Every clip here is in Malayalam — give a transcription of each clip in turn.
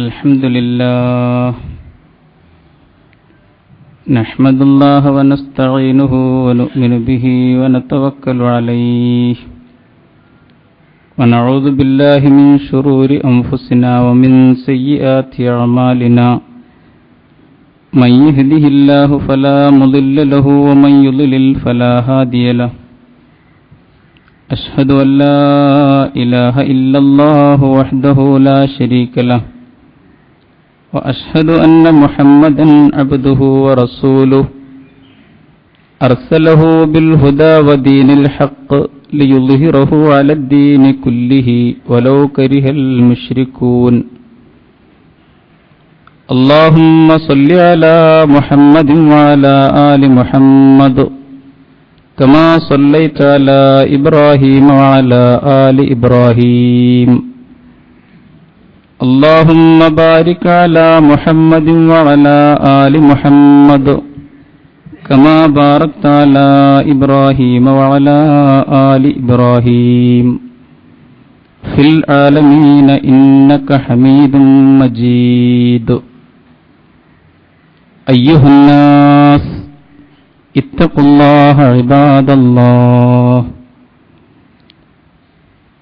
الحمد لله نحمد الله ونستعينه ونؤمن به ونتوكل عليه ونعوذ بالله من شرور أنفسنا ومن سيئات أعمالنا من يهده الله فلا مضل له ومن يضلل فلا هادي له أشهد أن لا إله إلا الله وحده لا شريك له وأشهد أن محمدا عبده ورسوله أرسله بالهدى ودين الحق ليظهره على الدين كله ولو كره المشركون اللهم صل على محمد وعلى آل محمد كما صليت على إبراهيم وعلى آل إبراهيم اللهم بارك على محمد وعلى آل محمد كما باركت على إبراهيم وعلى آل إبراهيم في العالمين إنك حميد مجيد أيها الناس اتقوا الله عباد الله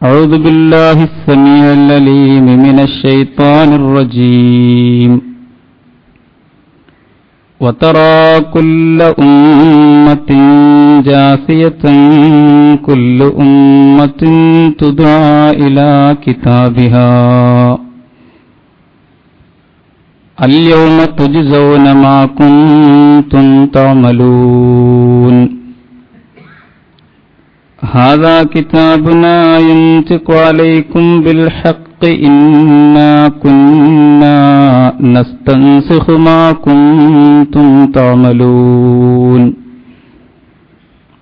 أعوذ بالله السميع العليم من الشيطان الرجيم وترى كل أمة جاثية كل أمة تدعى إلى كتابها اليوم تجزون ما كنتم تعملون هذا كتابنا ينطق عليكم بالحق إنا كنا نستنسخ ما كنتم تعملون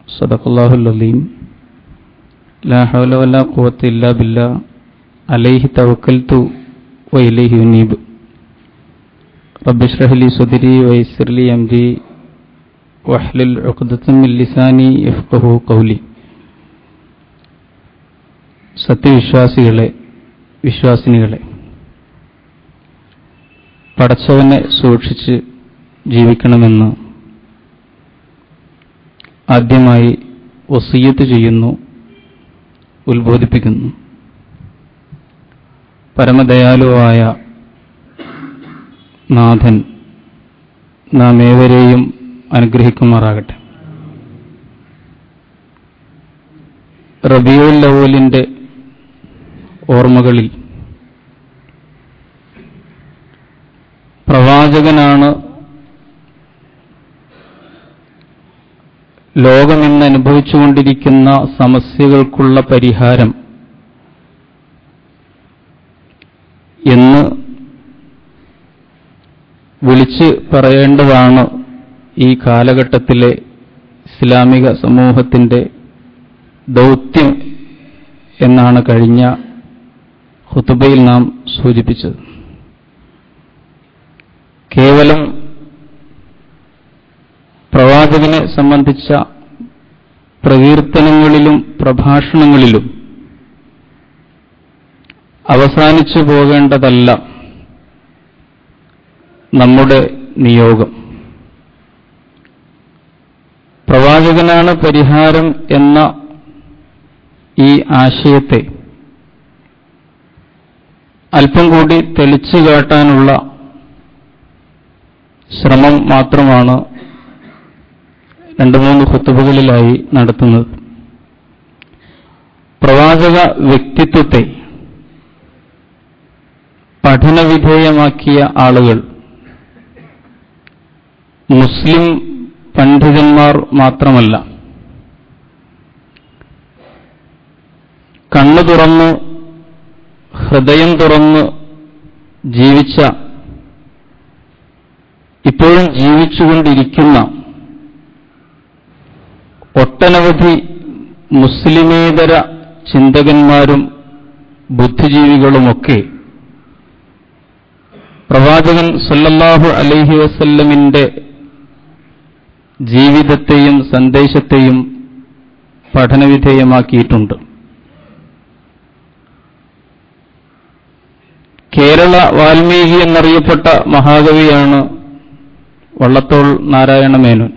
صدق الله العظيم لا حول ولا قوة إلا بالله عليه توكلت وإليه أنيب رب اشرح لي صدري ويسر لي أمري واحلل عقدة من لساني يفقهوا قولي സത്യവിശ്വാസികളെ, വിശ്വാസിനികളെ, പടച്ചവനെ സൂക്ഷിച്ച് ജീവിക്കണമെന്ന് ആദ്യമായി വസിയ്യത്ത് ചെയ്യുന്നു, ഉത്ബോധിപ്പിക്കുന്നു. പരമദയാലുവായ നാഥൻ നാം ഏവരെയും അനുഗ്രഹിക്കുമാറാകട്ടെ. റബീഉൽ അവ്വലിന്റെ ഓർമ്മകളിൽ പ്രവാചകനാണ് ലോകമിന്ന് അനുഭവിച്ചുകൊണ്ടിരിക്കുന്ന സമസ്യകൾക്കുള്ള പരിഹാരം എന്ന് വിളിച്ച് പറയേണ്ടതാണ് ഈ കാലഘട്ടത്തിലെ ഇസ്ലാമിക സമൂഹത്തിൻ്റെ ദൗത്യം എന്നാണ് കഴിഞ്ഞ ഖുതുബയിൽ നാം സൂചിപ്പിച്ചത്. കേവലം പ്രവാചകനെ സംബന്ധിച്ച പ്രകീർത്തനങ്ങളിലും പ്രഭാഷണങ്ങളിലും അവസാനിച്ചു പോകേണ്ടതല്ല നമ്മുടെ നിയോഗം. പ്രവാചകനാണ് പരിഹാരം എന്ന ഈ ആശയത്തെ അല്പം കൂടി തെളിച്ചു കാട്ടാനുള്ള ശ്രമം മാത്രമാണ് 2-3 ഖുതുബകളിലായി നടത്തുന്നത്. പ്രവാചക വ്യക്തിത്വത്തെ പഠനവിധേയമാക്കിയ ആളുകൾ മുസ്ലിം പണ്ഡിതന്മാർ മാത്രമല്ല, കണ്ണു തുറന്ന് ഹൃദയം തുറന്ന് ജീവിച്ച, ഇപ്പോഴും ജീവിച്ചുകൊണ്ടിരിക്കുന്ന ഒട്ടനവധി മുസ്ലിമേതര ചിന്തകന്മാരും ബുദ്ധിജീവികളുമൊക്കെ പ്രവാചകൻ സല്ലല്ലാഹു അലൈഹി വസല്ലമിന്റെ ജീവിതത്തെയും സന്ദേശത്തെയും പഠനവിധേയമാക്കിയിട്ടുണ്ട്. കേരള വാൽമീകി എന്നറിയപ്പെട്ട മഹാകവിയാണ് വള്ളത്തോൾ നാരായണ മേനോൻ.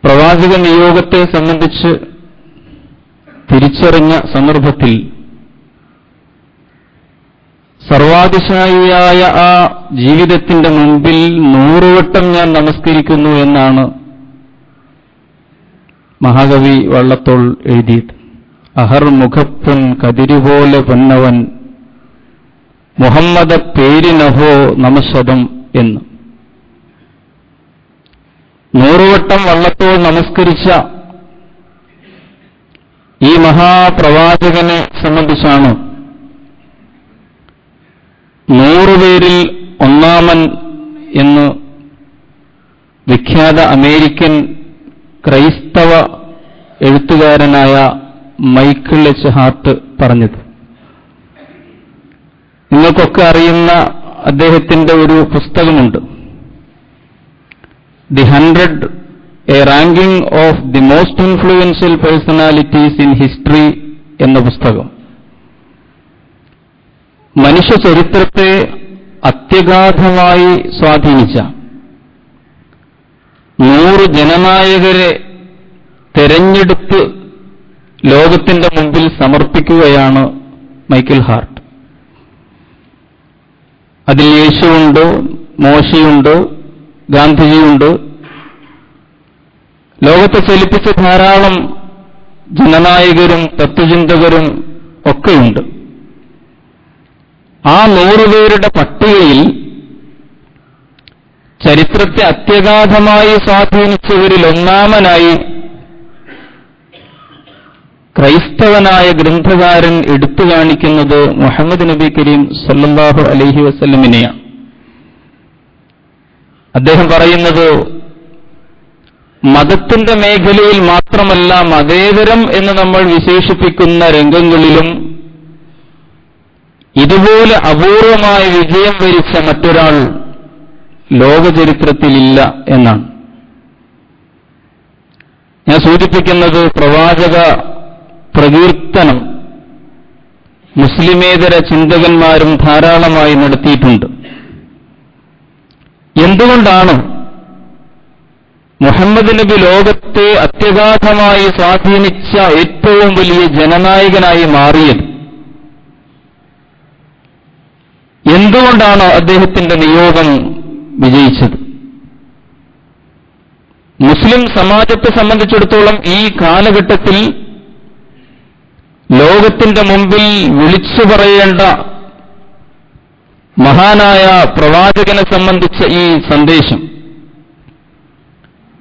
പ്രവാചക നിയോഗത്തെ സംബന്ധിച്ച് തിരിച്ചറിഞ്ഞ സന്ദർഭത്തിൽ സർവാതിശായിയായ ആ ജീവിതത്തിന്റെ മുമ്പിൽ 100 വട്ടം ഞാൻ നമസ്കരിക്കുന്നു എന്നാണ് മഹാകവി വള്ളത്തോൾ എഴുതിയത്. അഹർ മുഖപ്പൻ കതിരുപോലെ പൊന്നവൻ മുഹമ്മദ പേരിനഹോ നമശതം എന്ന്. 100 വട്ടം വള്ളത്തോൾ നമസ്കരിച്ച ഈ മഹാപ്രവാചകനെ സംബന്ധിച്ചാണ് 100 പേരിൽ ഒന്നാമൻ എന്ന് വിഖ്യാത അമേരിക്കൻ ക്രൈസ്തവ എഴുത്തുകാരനായ മൈക്കിൾ എച്ച് ഹാർട്ട് പറഞ്ഞത്. നിങ്ങൾക്കൊക്കെ അറിയുന്ന അദ്ദേഹത്തിന്റെ ഒരു പുസ്തകമുണ്ട്, the 100, A ranking of the most influential personalities in history എന്ന പുസ്തകം. മനുഷ്യ ചരിത്രത്തെ അത്യഗാധമായി സ്വാധീനിച്ച 100 ജനനായകരെ തെരഞ്ഞെടുത്ത് ലോകത്തിന്റെ മുമ്പിൽ സമർപ്പിക്കുകയാണ് മൈക്കിൾ ഹാർട്ട്. അതിൽ യേശുവുണ്ട്, മോശയുണ്ട്, ഗാന്ധിജിയുണ്ട്, ലോകത്തെ ചലിപ്പിച്ച ധാരാളം ജനനായകരും തത്വചിന്തകരും ഒക്കെയുണ്ട്. ആ 100 പേരുടെ പട്ടികയിൽ ചരിത്രത്തെ അത്യഗാധമായി സ്വാധീനിച്ചവരിൽ ഒന്നാമനായി ക്രൈസ്തവനായ ഗ്രന്ഥകാരൻ എടുത്തു കാണിക്കുന്നത് മുഹമ്മദ് നബി കരീം സല്ലല്ലാഹു അലൈഹി വസല്ലമിനെയാണ്. അദ്ദേഹം പറയുന്നത്, മതത്തിന്റെ മേഖലയിൽ മാത്രമല്ല, മതേതരം എന്ന് നമ്മൾ വിശേഷിപ്പിക്കുന്ന രംഗങ്ങളിലും ഇതുപോലെ അപൂർവമായ വിജയം വരിച്ച മറ്റൊരാൾ ലോകചരിത്രത്തിലില്ല എന്നാണ്. ഞാൻ സൂചിപ്പിക്കുന്നത് പ്രവാചക പ്രകീർത്തനം മുസ്ലിമേതര ചിന്തകന്മാരും ധാരാളമായി നടത്തിയിട്ടുണ്ട്. എന്തുകൊണ്ടാണ് മുഹമ്മദ് നബി ലോകത്തെ അത്യഗാധമായി സ്വാധീനിച്ച ഏറ്റവും വലിയ ജനനായകനായി മാറിയത്? എന്തുകൊണ്ടാണ് അദ്ദേഹത്തിന്റെ നിയോഗം വിജയിച്ചത്? മുസ്ലിം സമാജത്തെ സംബന്ധിച്ചിടത്തോളം ഈ കാലഘട്ടത്തിൽ ലോകത്തിന്റെ മുമ്പിൽ വിളിച്ചു പറയേണ്ട മഹാനായ പ്രവാചകനെ സംബന്ധിച്ച ഈ സന്ദേശം.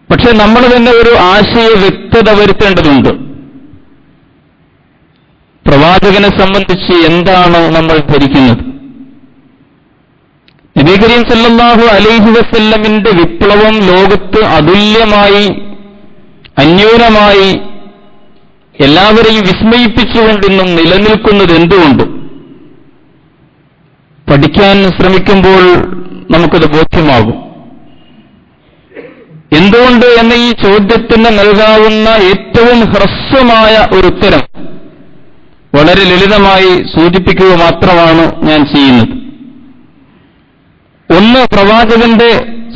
പക്ഷെ നമ്മൾ തന്നെ ഒരു ആശയ വ്യക്തത വരുത്തേണ്ടതുണ്ട്. പ്രവാചകനെ സംബന്ധിച്ച് എന്താണ് നമ്മൾ ധരിക്കുന്നത്? നബി കരീം സല്ലല്ലാഹു അലൈഹി വസല്ലമിന്റെ വിപ്ലവം ലോകത്ത് അതുല്യമായി, അന്യൂനമായി എല്ലാവരെയും വിസ്മയിപ്പിച്ചുകൊണ്ടിന്നും നിലനിൽക്കുന്നത് എന്തുകൊണ്ട്? പഠിക്കാൻ ശ്രമിക്കുമ്പോൾ നമുക്കത് ബോധ്യമാകും. എന്തുകൊണ്ട് എന്ന ഈ ചോദ്യത്തിന് നൽകാവുന്ന ഏറ്റവും ഹ്രസ്വമായ ഒരു ഉത്തരം വളരെ ലളിതമായി സൂചിപ്പിക്കുക മാത്രമാണ് ഞാൻ ചെയ്യുന്നത്. ഒന്ന്, പ്രവാചകന്റെ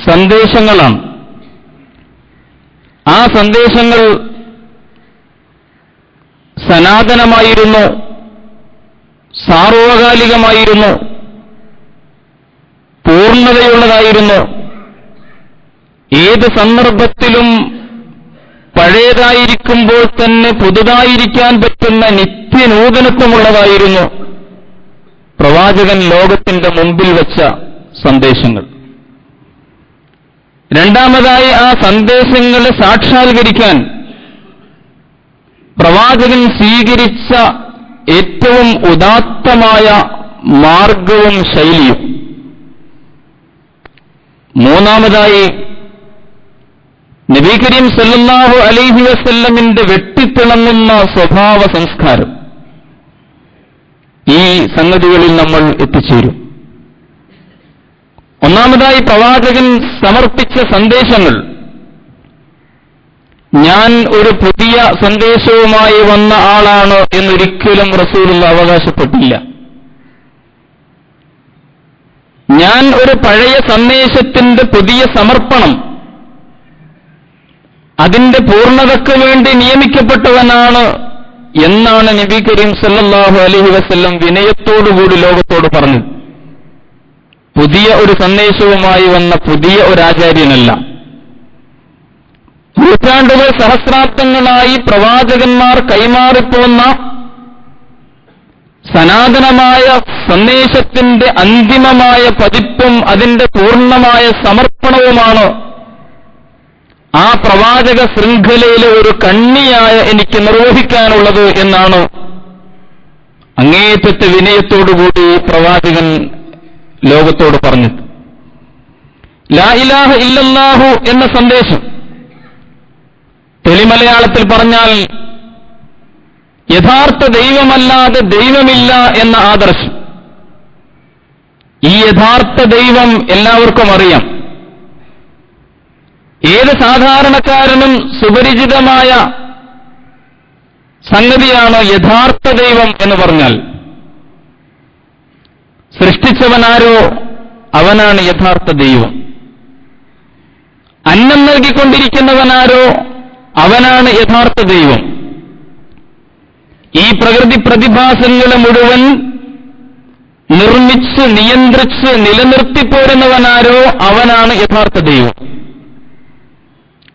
സന്ദേശങ്ങളാണ്. ആ സന്ദേശങ്ങൾ സനാതനമായിരുന്നു, സാർവകാലികമായിരുന്നു, പൂർണ്ണതയുള്ളതായിരുന്നു. ഏത് സന്ദർഭത്തിലും പഴയതായിരിക്കുമ്പോൾ തന്നെ പുതുതായിരിക്കാൻ പറ്റുന്ന നിത്യനൂതനത്വമുള്ളതായിരുന്നു പ്രവാചകൻ ലോകത്തിന്റെ മുമ്പിൽ വച്ച സന്ദേശങ്ങൾ. രണ്ടാമതായി, ആ സന്ദേശങ്ങളെ സാക്ഷാത്കരിക്കാൻ പ്രവാചകൻ സ്വീകരിച്ച ഏറ്റവും ഉദാത്തമായ മാർഗവും ശൈലിയും. മൂന്നാമതായി, നബി കരീം സല്ലല്ലാഹു അലൈഹി വസല്ലമിന്റെ വെട്ടിത്തിളങ്ങുന്ന സ്വഭാവ സംസ്കാരം. ഈ സംഗതികളിൽ നമ്മൾ എത്തിച്ചേരും. ഒന്നാമതായി, പ്രവാചകൻ സമർപ്പിച്ച സന്ദേശങ്ങൾ. ഞാൻ ഒരു പുതിയ സന്ദേശവുമായി വന്ന ആളാണ് എന്നൊരിക്കലും റസൂലുള്ളാഹി അവകാശപ്പെട്ടില്ല. ഞാൻ ഒരു പഴയ സന്ദേശത്തിന്റെ പുതിയ സമർപ്പണം, അതിന്റെ പൂർണ്ണതയ്ക്ക് വേണ്ടി നിയമിക്കപ്പെട്ടവനാണ് എന്നാണ് നബി കരീം സല്ലല്ലാഹു അലൈഹി വസല്ലം വിനയത്തോടുകൂടി ലോകത്തോട് പറഞ്ഞത്. പുതിയ ഒരു സന്ദേശവുമായി വന്ന പുതിയ ഒരു ആചാര്യനല്ല. നൂറ്റാണ്ടുകൾ സഹസ്രാബ്ദങ്ങളായി പ്രവാചകന്മാർ കൈമാറിപ്പോന്ന സനാതനമായ സന്ദേശത്തിന്റെ അന്തിമമായ പതിപ്പും അതിന്റെ പൂർണ്ണമായ സമർപ്പണവുമാണ് ആ പ്രവാചക ശൃംഖലയിലെ ഒരു കണ്ണിയായ എനിക്ക് നിർവഹിക്കാനുള്ളത് എന്നാണ് അങ്ങേയറ്റത്തെ വിനയത്തോടുകൂടി പ്രവാചകൻ ലോകത്തോട് പറഞ്ഞത്. ലാ ഇലാഹ ഇല്ലല്ലാഹു എന്ന സന്ദേശം, തെളിമലയാളത്തിൽ പറഞ്ഞാൽ യഥാർത്ഥ ദൈവമല്ലാതെ ദൈവമില്ല എന്ന ആദർശം. ഈ യഥാർത്ഥ ദൈവം എല്ലാവർക്കും അറിയാം. ഏത് സാധാരണക്കാരനും സുപരിചിതമായ സംഗതിയാണ് യഥാർത്ഥ ദൈവം എന്ന് പറഞ്ഞാൽ. സൃഷ്ടിച്ചവനാരോ അവനാണ് യഥാർത്ഥ ദൈവം. അന്നം നൽകിക്കൊണ്ടിരിക്കുന്നവനാരോ അവനാണ് യഥാർത്ഥ ദൈവം. ഈ പ്രകൃതി പ്രതിഭാസങ്ങളെ മുഴുവൻ നിർമ്മിച്ച് നിയന്ത്രിച്ച് നിലനിർത്തിപ്പോരുന്നവനാരോ അവനാണ് യഥാർത്ഥ ദൈവം.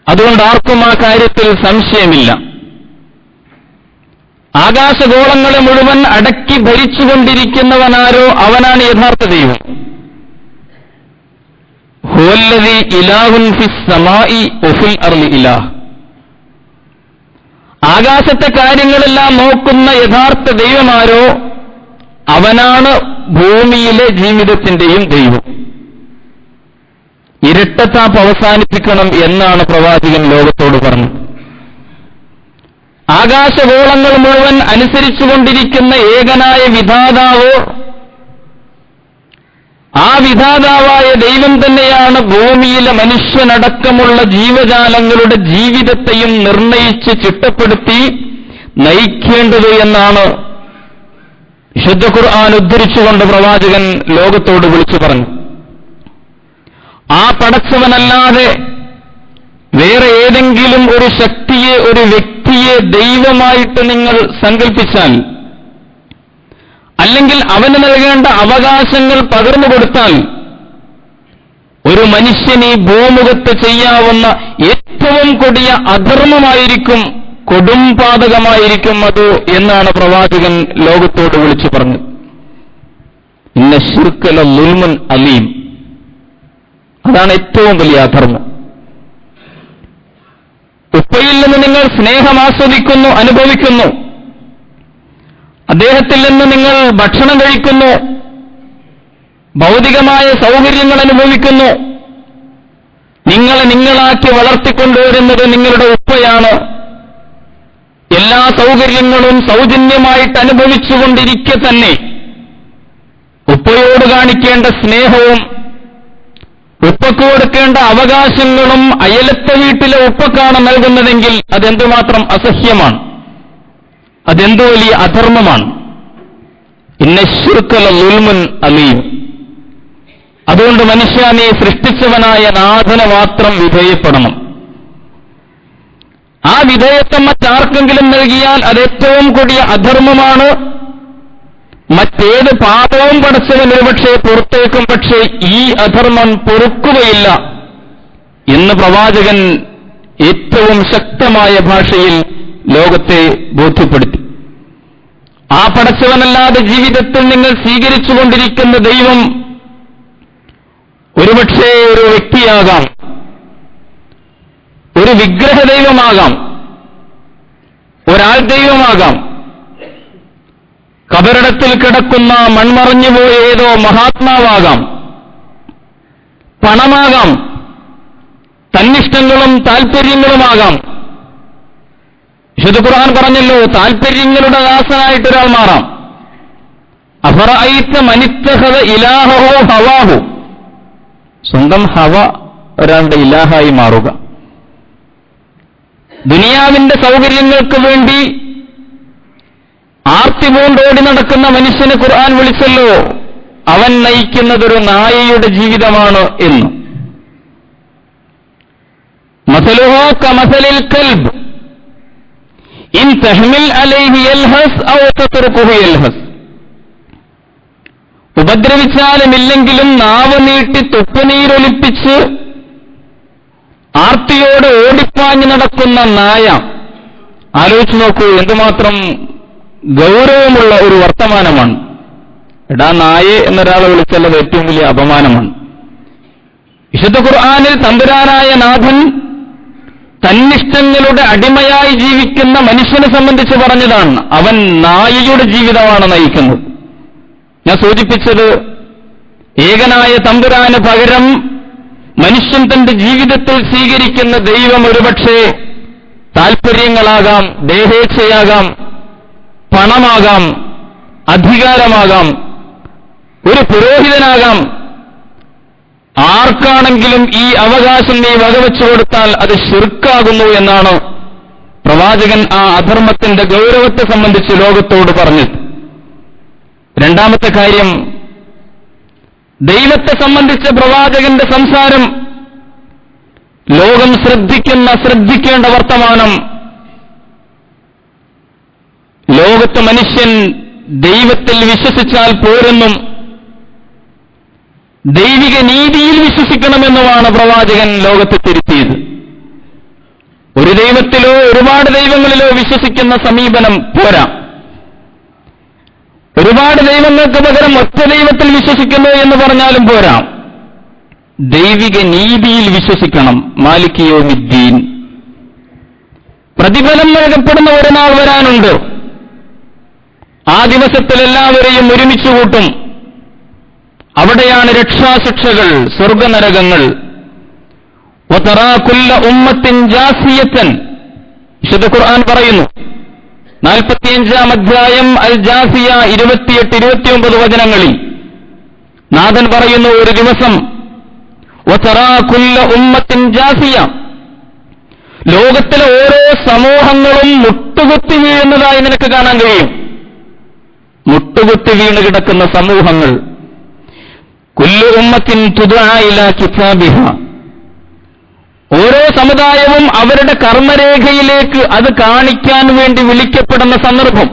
അതുകൊണ്ട് ആർക്കും ആ കാര്യത്തിൽ സംശയമില്ല. ആകാശഗോളങ്ങളെ മുഴുവൻ അടക്കി ഭരിച്ചുകൊണ്ടിരിക്കുന്നവനാരോ അവനാണ് യഥാർത്ഥ ദൈവം. ഹുവല്ലദീ ഇലാഹുൻ ഫിസ് സമാഇ വഫിൽ അർളി ഇലാഹ്. ആകാശത്തെ കാര്യങ്ങളെല്ലാം നോക്കുന്ന യഥാർത്ഥ ദൈവമാരോ അവനാണ് ഭൂമിയിലെ ജീവിതത്തിന്റെയും ദൈവം. ഇരട്ടത്താപ്പ് അവസാനിപ്പിക്കണം എന്നാണ് പ്രവാചകൻ ലോകത്തോട് പറഞ്ഞത്. ആകാശഗോളങ്ങൾ മുഴുവൻ അനുസരിച്ചുകൊണ്ടിരിക്കുന്ന ഏകനായ വിധാതാവ്, ആ വിധാതാവായ ദൈവം തന്നെയാണ് ഭൂമിയിലെ മനുഷ്യനടക്കമുള്ള ജീവജാലങ്ങളുടെ ജീവിതത്തെയും നിർണയിച്ച് ചിട്ടപ്പെടുത്തി നയിക്കേണ്ടത് എന്നാണ് വിശുദ്ധ ഖുർആൻ ഉദ്ധരിച്ചുകൊണ്ട് പ്രവാചകൻ ലോകത്തോട് വിളിച്ചു പറഞ്ഞു. ആ പടച്ചവനല്ലാതെ വേറെ ഏതെങ്കിലും ഒരു ശക്തിയെ, ഒരു വ്യക്തിയെ ദൈവമായിട്ട് നിങ്ങൾ സങ്കല്പിച്ചാൽ, അല്ലെങ്കിൽ അവന് നൽകേണ്ട അവകാശങ്ങൾ പകർന്നു കൊടുത്താൽ, ഒരു മനുഷ്യന് ഈ ഭൂമുഖത്ത് ചെയ്യാവുന്ന ഏറ്റവും കൊടിയ അധർമ്മമായിരിക്കും, കൊടുംപാതകമായിരിക്കും അത് എന്നാണ് പ്രവാചകൻ ലോകത്തോട് വിളിച്ചു പറഞ്ഞത്. ഇന്ന ശിർക്ക് ലളുൽമുൻ അലീം. അതാണ് ഏറ്റവും വലിയ അധർമ്മം. ഉപ്പയിൽ നിന്ന് നിങ്ങൾ സ്നേഹം ആസ്വദിക്കുന്നു, അനുഭവിക്കുന്നു. അദ്ദേഹത്തിൽ നിന്ന് നിങ്ങൾ ഭക്ഷണം കഴിക്കുന്നു, ഭൗതികമായ സൗകര്യങ്ങൾ അനുഭവിക്കുന്നു. നിങ്ങളെ നിങ്ങളാക്കി വളർത്തിക്കൊണ്ടുവരുന്നത് നിങ്ങളുടെ ഉപ്പയാണ്. എല്ലാ സൗകര്യങ്ങളും സൗജന്യമായിട്ട് അനുഭവിച്ചുകൊണ്ടിരിക്കെ തന്നെ ഉപ്പയോട് കാണിക്കേണ്ട സ്നേഹവും ഉപ്പക്ക് കൊടുക്കേണ്ട അവകാശങ്ങളും അയലത്തെ വീട്ടിലെ ഉപ്പക്കാണ് നൽകുന്നതെങ്കിൽ അതെന്തുമാത്രം അസഹ്യമാണ്, അതെന്ത് വലിയ അധർമ്മമാണ്. ഇന്ന ശിർക്ക് ലളുൽമുൻ അലീം. അതുകൊണ്ട് മനുഷ്യ, നീ സൃഷ്ടിച്ചവനായ നാഥന് മാത്രം വിധേയപ്പെടണം. ആ വിധേയത്വം മറ്റാർക്കെങ്കിലും നൽകിയാൽ അത് ഏറ്റവും കൊടിയ അധർമ്മമാണ്. മറ്റേത് പാപവും പടച്ചവൻ ഒരുപക്ഷെ പുറത്തേക്കും, പക്ഷേ ഈ അധർമ്മം പൊറുക്കുകയില്ല എന്ന് പ്രവാചകൻ ഏറ്റവും ശക്തമായ ഭാഷയിൽ ലോകത്തെ ബോധ്യപ്പെടുത്തി. ആ പടച്ചവനല്ലാതെ ജീവിതത്തിൽ നിങ്ങൾ സ്വീകരിച്ചുകൊണ്ടിരിക്കുന്ന ദൈവം ഒരുപക്ഷേ ഒരു വ്യക്തിയാകാം, ഒരു വിഗ്രഹ ദൈവമാകാം, ഒരാൾ ദൈവമാകാം, കബറിടത്തിൽ കിടക്കുന്ന മൺമറഞ്ഞുപോയ ഏതോ മഹാത്മാവാകാം, പണമാകാം, തന്നിഷ്ടങ്ങളും താൽപര്യങ്ങളുമാകാം. വിശുദ്ധ ഖുർആൻ പറഞ്ഞല്ലോ, താൽപര്യങ്ങളുടെ ദാസനായിട്ടൊരാൾ മാറാം. അഫറഅയ്ത മനിത്തഖദ ഇലാഹഹു ഹവാഹു. സ്വന്തം ഹവ ഒരാളുടെ ഇലാഹായി മാറുക. ദുനിയാവിന്റെ സൗകര്യങ്ങൾക്ക് വേണ്ടി ആർത്തി പൂണ്ടോടി നടക്കുന്ന മനുഷ്യനെ ഖുർആൻ വിളിച്ചല്ലോ, അവൻ നയിക്കുന്നതൊരു നായയുടെ ജീവിതമാണ് എന്ന്. മസലുഹു കമസലിൽ കൽബ് ഇൻ തഹ്മിൽ അലൈഹി യൽഹസ് ഔ തത്റുകുഹു യൽഹസ്. ഉപദ്രവിച്ചാലും ഇല്ലെങ്കിലും നാവ് നീട്ടി തുപ്പുനീരൊലിപ്പിച്ച് ആർത്തിയോട് ഓടിപ്പാഞ്ഞു നടക്കുന്ന നായ. ആലോചിച്ചു നോക്കൂ, എന്തുമാത്രം ഗൗരവമുള്ള ഒരു വർത്തമാനമാണ്. എടാ നായെ എന്നൊരാളെ വിളിച്ചുള്ളത് ഏറ്റവും വലിയ അപമാനമാണ്. വിശുദ്ധ ഖുർആനിൽ തമ്പുരാനായ നാഥൻ തന്നിഷ്ടങ്ങളുടെ അടിമയായി ജീവിക്കുന്ന മനുഷ്യനെ സംബന്ധിച്ച് പറഞ്ഞതാണ്, അവൻ നായയുടെ ജീവിതമാണ് നയിക്കുന്നത്. ഞാൻ സൂചിപ്പിച്ചത്, ഏകനായ തമ്പുരാന് പകരം മനുഷ്യൻ തന്റെ ജീവിതത്തിൽ സ്വീകരിക്കുന്ന ദൈവം ഒരുപക്ഷേ താൽപര്യങ്ങളാകാം, ദേഹേച്ഛയാകാം, പണമാകാം, അധികാരമാകാം, ഒരു പുരോഹിതനാകാം. ആർക്കാണെങ്കിലും ഈ അവകാശം നീ വകവെച്ചു കൊടുത്താൽ അത് ശിർക്കാകുന്നു എന്നാണ് പ്രവാചകൻ ആ അധർമ്മത്തിന്റെ ഗൗരവത്തെ സംബന്ധിച്ച് ലോകത്തോട് പറഞ്ഞത്. രണ്ടാമത്തെ കാര്യം, ദൈവത്തെ സംബന്ധിച്ച പ്രവാചകന്റെ സംസാരം ലോകം ശ്രദ്ധിക്കേണ്ട വർത്തമാനം. ലോകത്ത് മനുഷ്യൻ ദൈവത്തിൽ വിശ്വസിച്ചാൽ പോരെന്നും ദൈവിക നീതിയിൽ വിശ്വസിക്കണമെന്നുമാണ് പ്രവാചകൻ ലോകത്തെ തിരുത്തിയത്. ഒരു ദൈവത്തിലോ ഒരുപാട് ദൈവങ്ങളിലോ വിശ്വസിക്കുന്ന സമീപനം പോരാ. ഒരുപാട് ദൈവങ്ങൾക്ക് പകരം ഒറ്റ ദൈവത്തിൽ വിശ്വസിക്കുന്നു എന്ന് പറഞ്ഞാലും പോരാ. ദൈവിക നീതിയിൽ വിശ്വസിക്കണം. മാലിക് യൗമിദ്ദീൻ. പ്രതിഫലം നൽകപ്പെടുന്ന ഒരു നാൾ വരാനുണ്ട്. ആ ദിവസത്തിൽ എല്ലാവരെയും ഒരുമിച്ച് കൂട്ടും. അവിടെയാണ് രക്ഷാശിക്ഷകൾ, സ്വർഗനരകങ്ങൾ. വതറാ കുല്ല ഉമ്മത്തിൻ ജാസിയത്തൻ. വിശുദ്ധ ഖുർആൻ പറയുന്നു, 45-ാം അധ്യായം അൽ ജാസിയ 28-29 വചനങ്ങളിൽ നാഥൻ പറയുന്നു, ഒരു ദിവസം വതറാ കുല്ല ഉമ്മത്തിൻ ജാസിയ, ലോകത്തിലെ ഓരോ സമൂഹങ്ങളും മുട്ടുകുത്തി വീഴുന്നതായി നിനക്ക് കാണാൻ കഴിയും. മുട്ടുകുത്തി വീണ് കിടക്കുന്ന സമൂഹങ്ങൾ. കുല്ലു ഉമ്മത്തിൻ തുദ്ആ ഇലാ കിതാബിഹ, ഓരോ സമുദായവും അവരുടെ കർമ്മരേഖയിലേക്ക് അത് കാണിക്കാൻ വേണ്ടി വിളിക്കപ്പെടുന്ന സന്ദർഭം.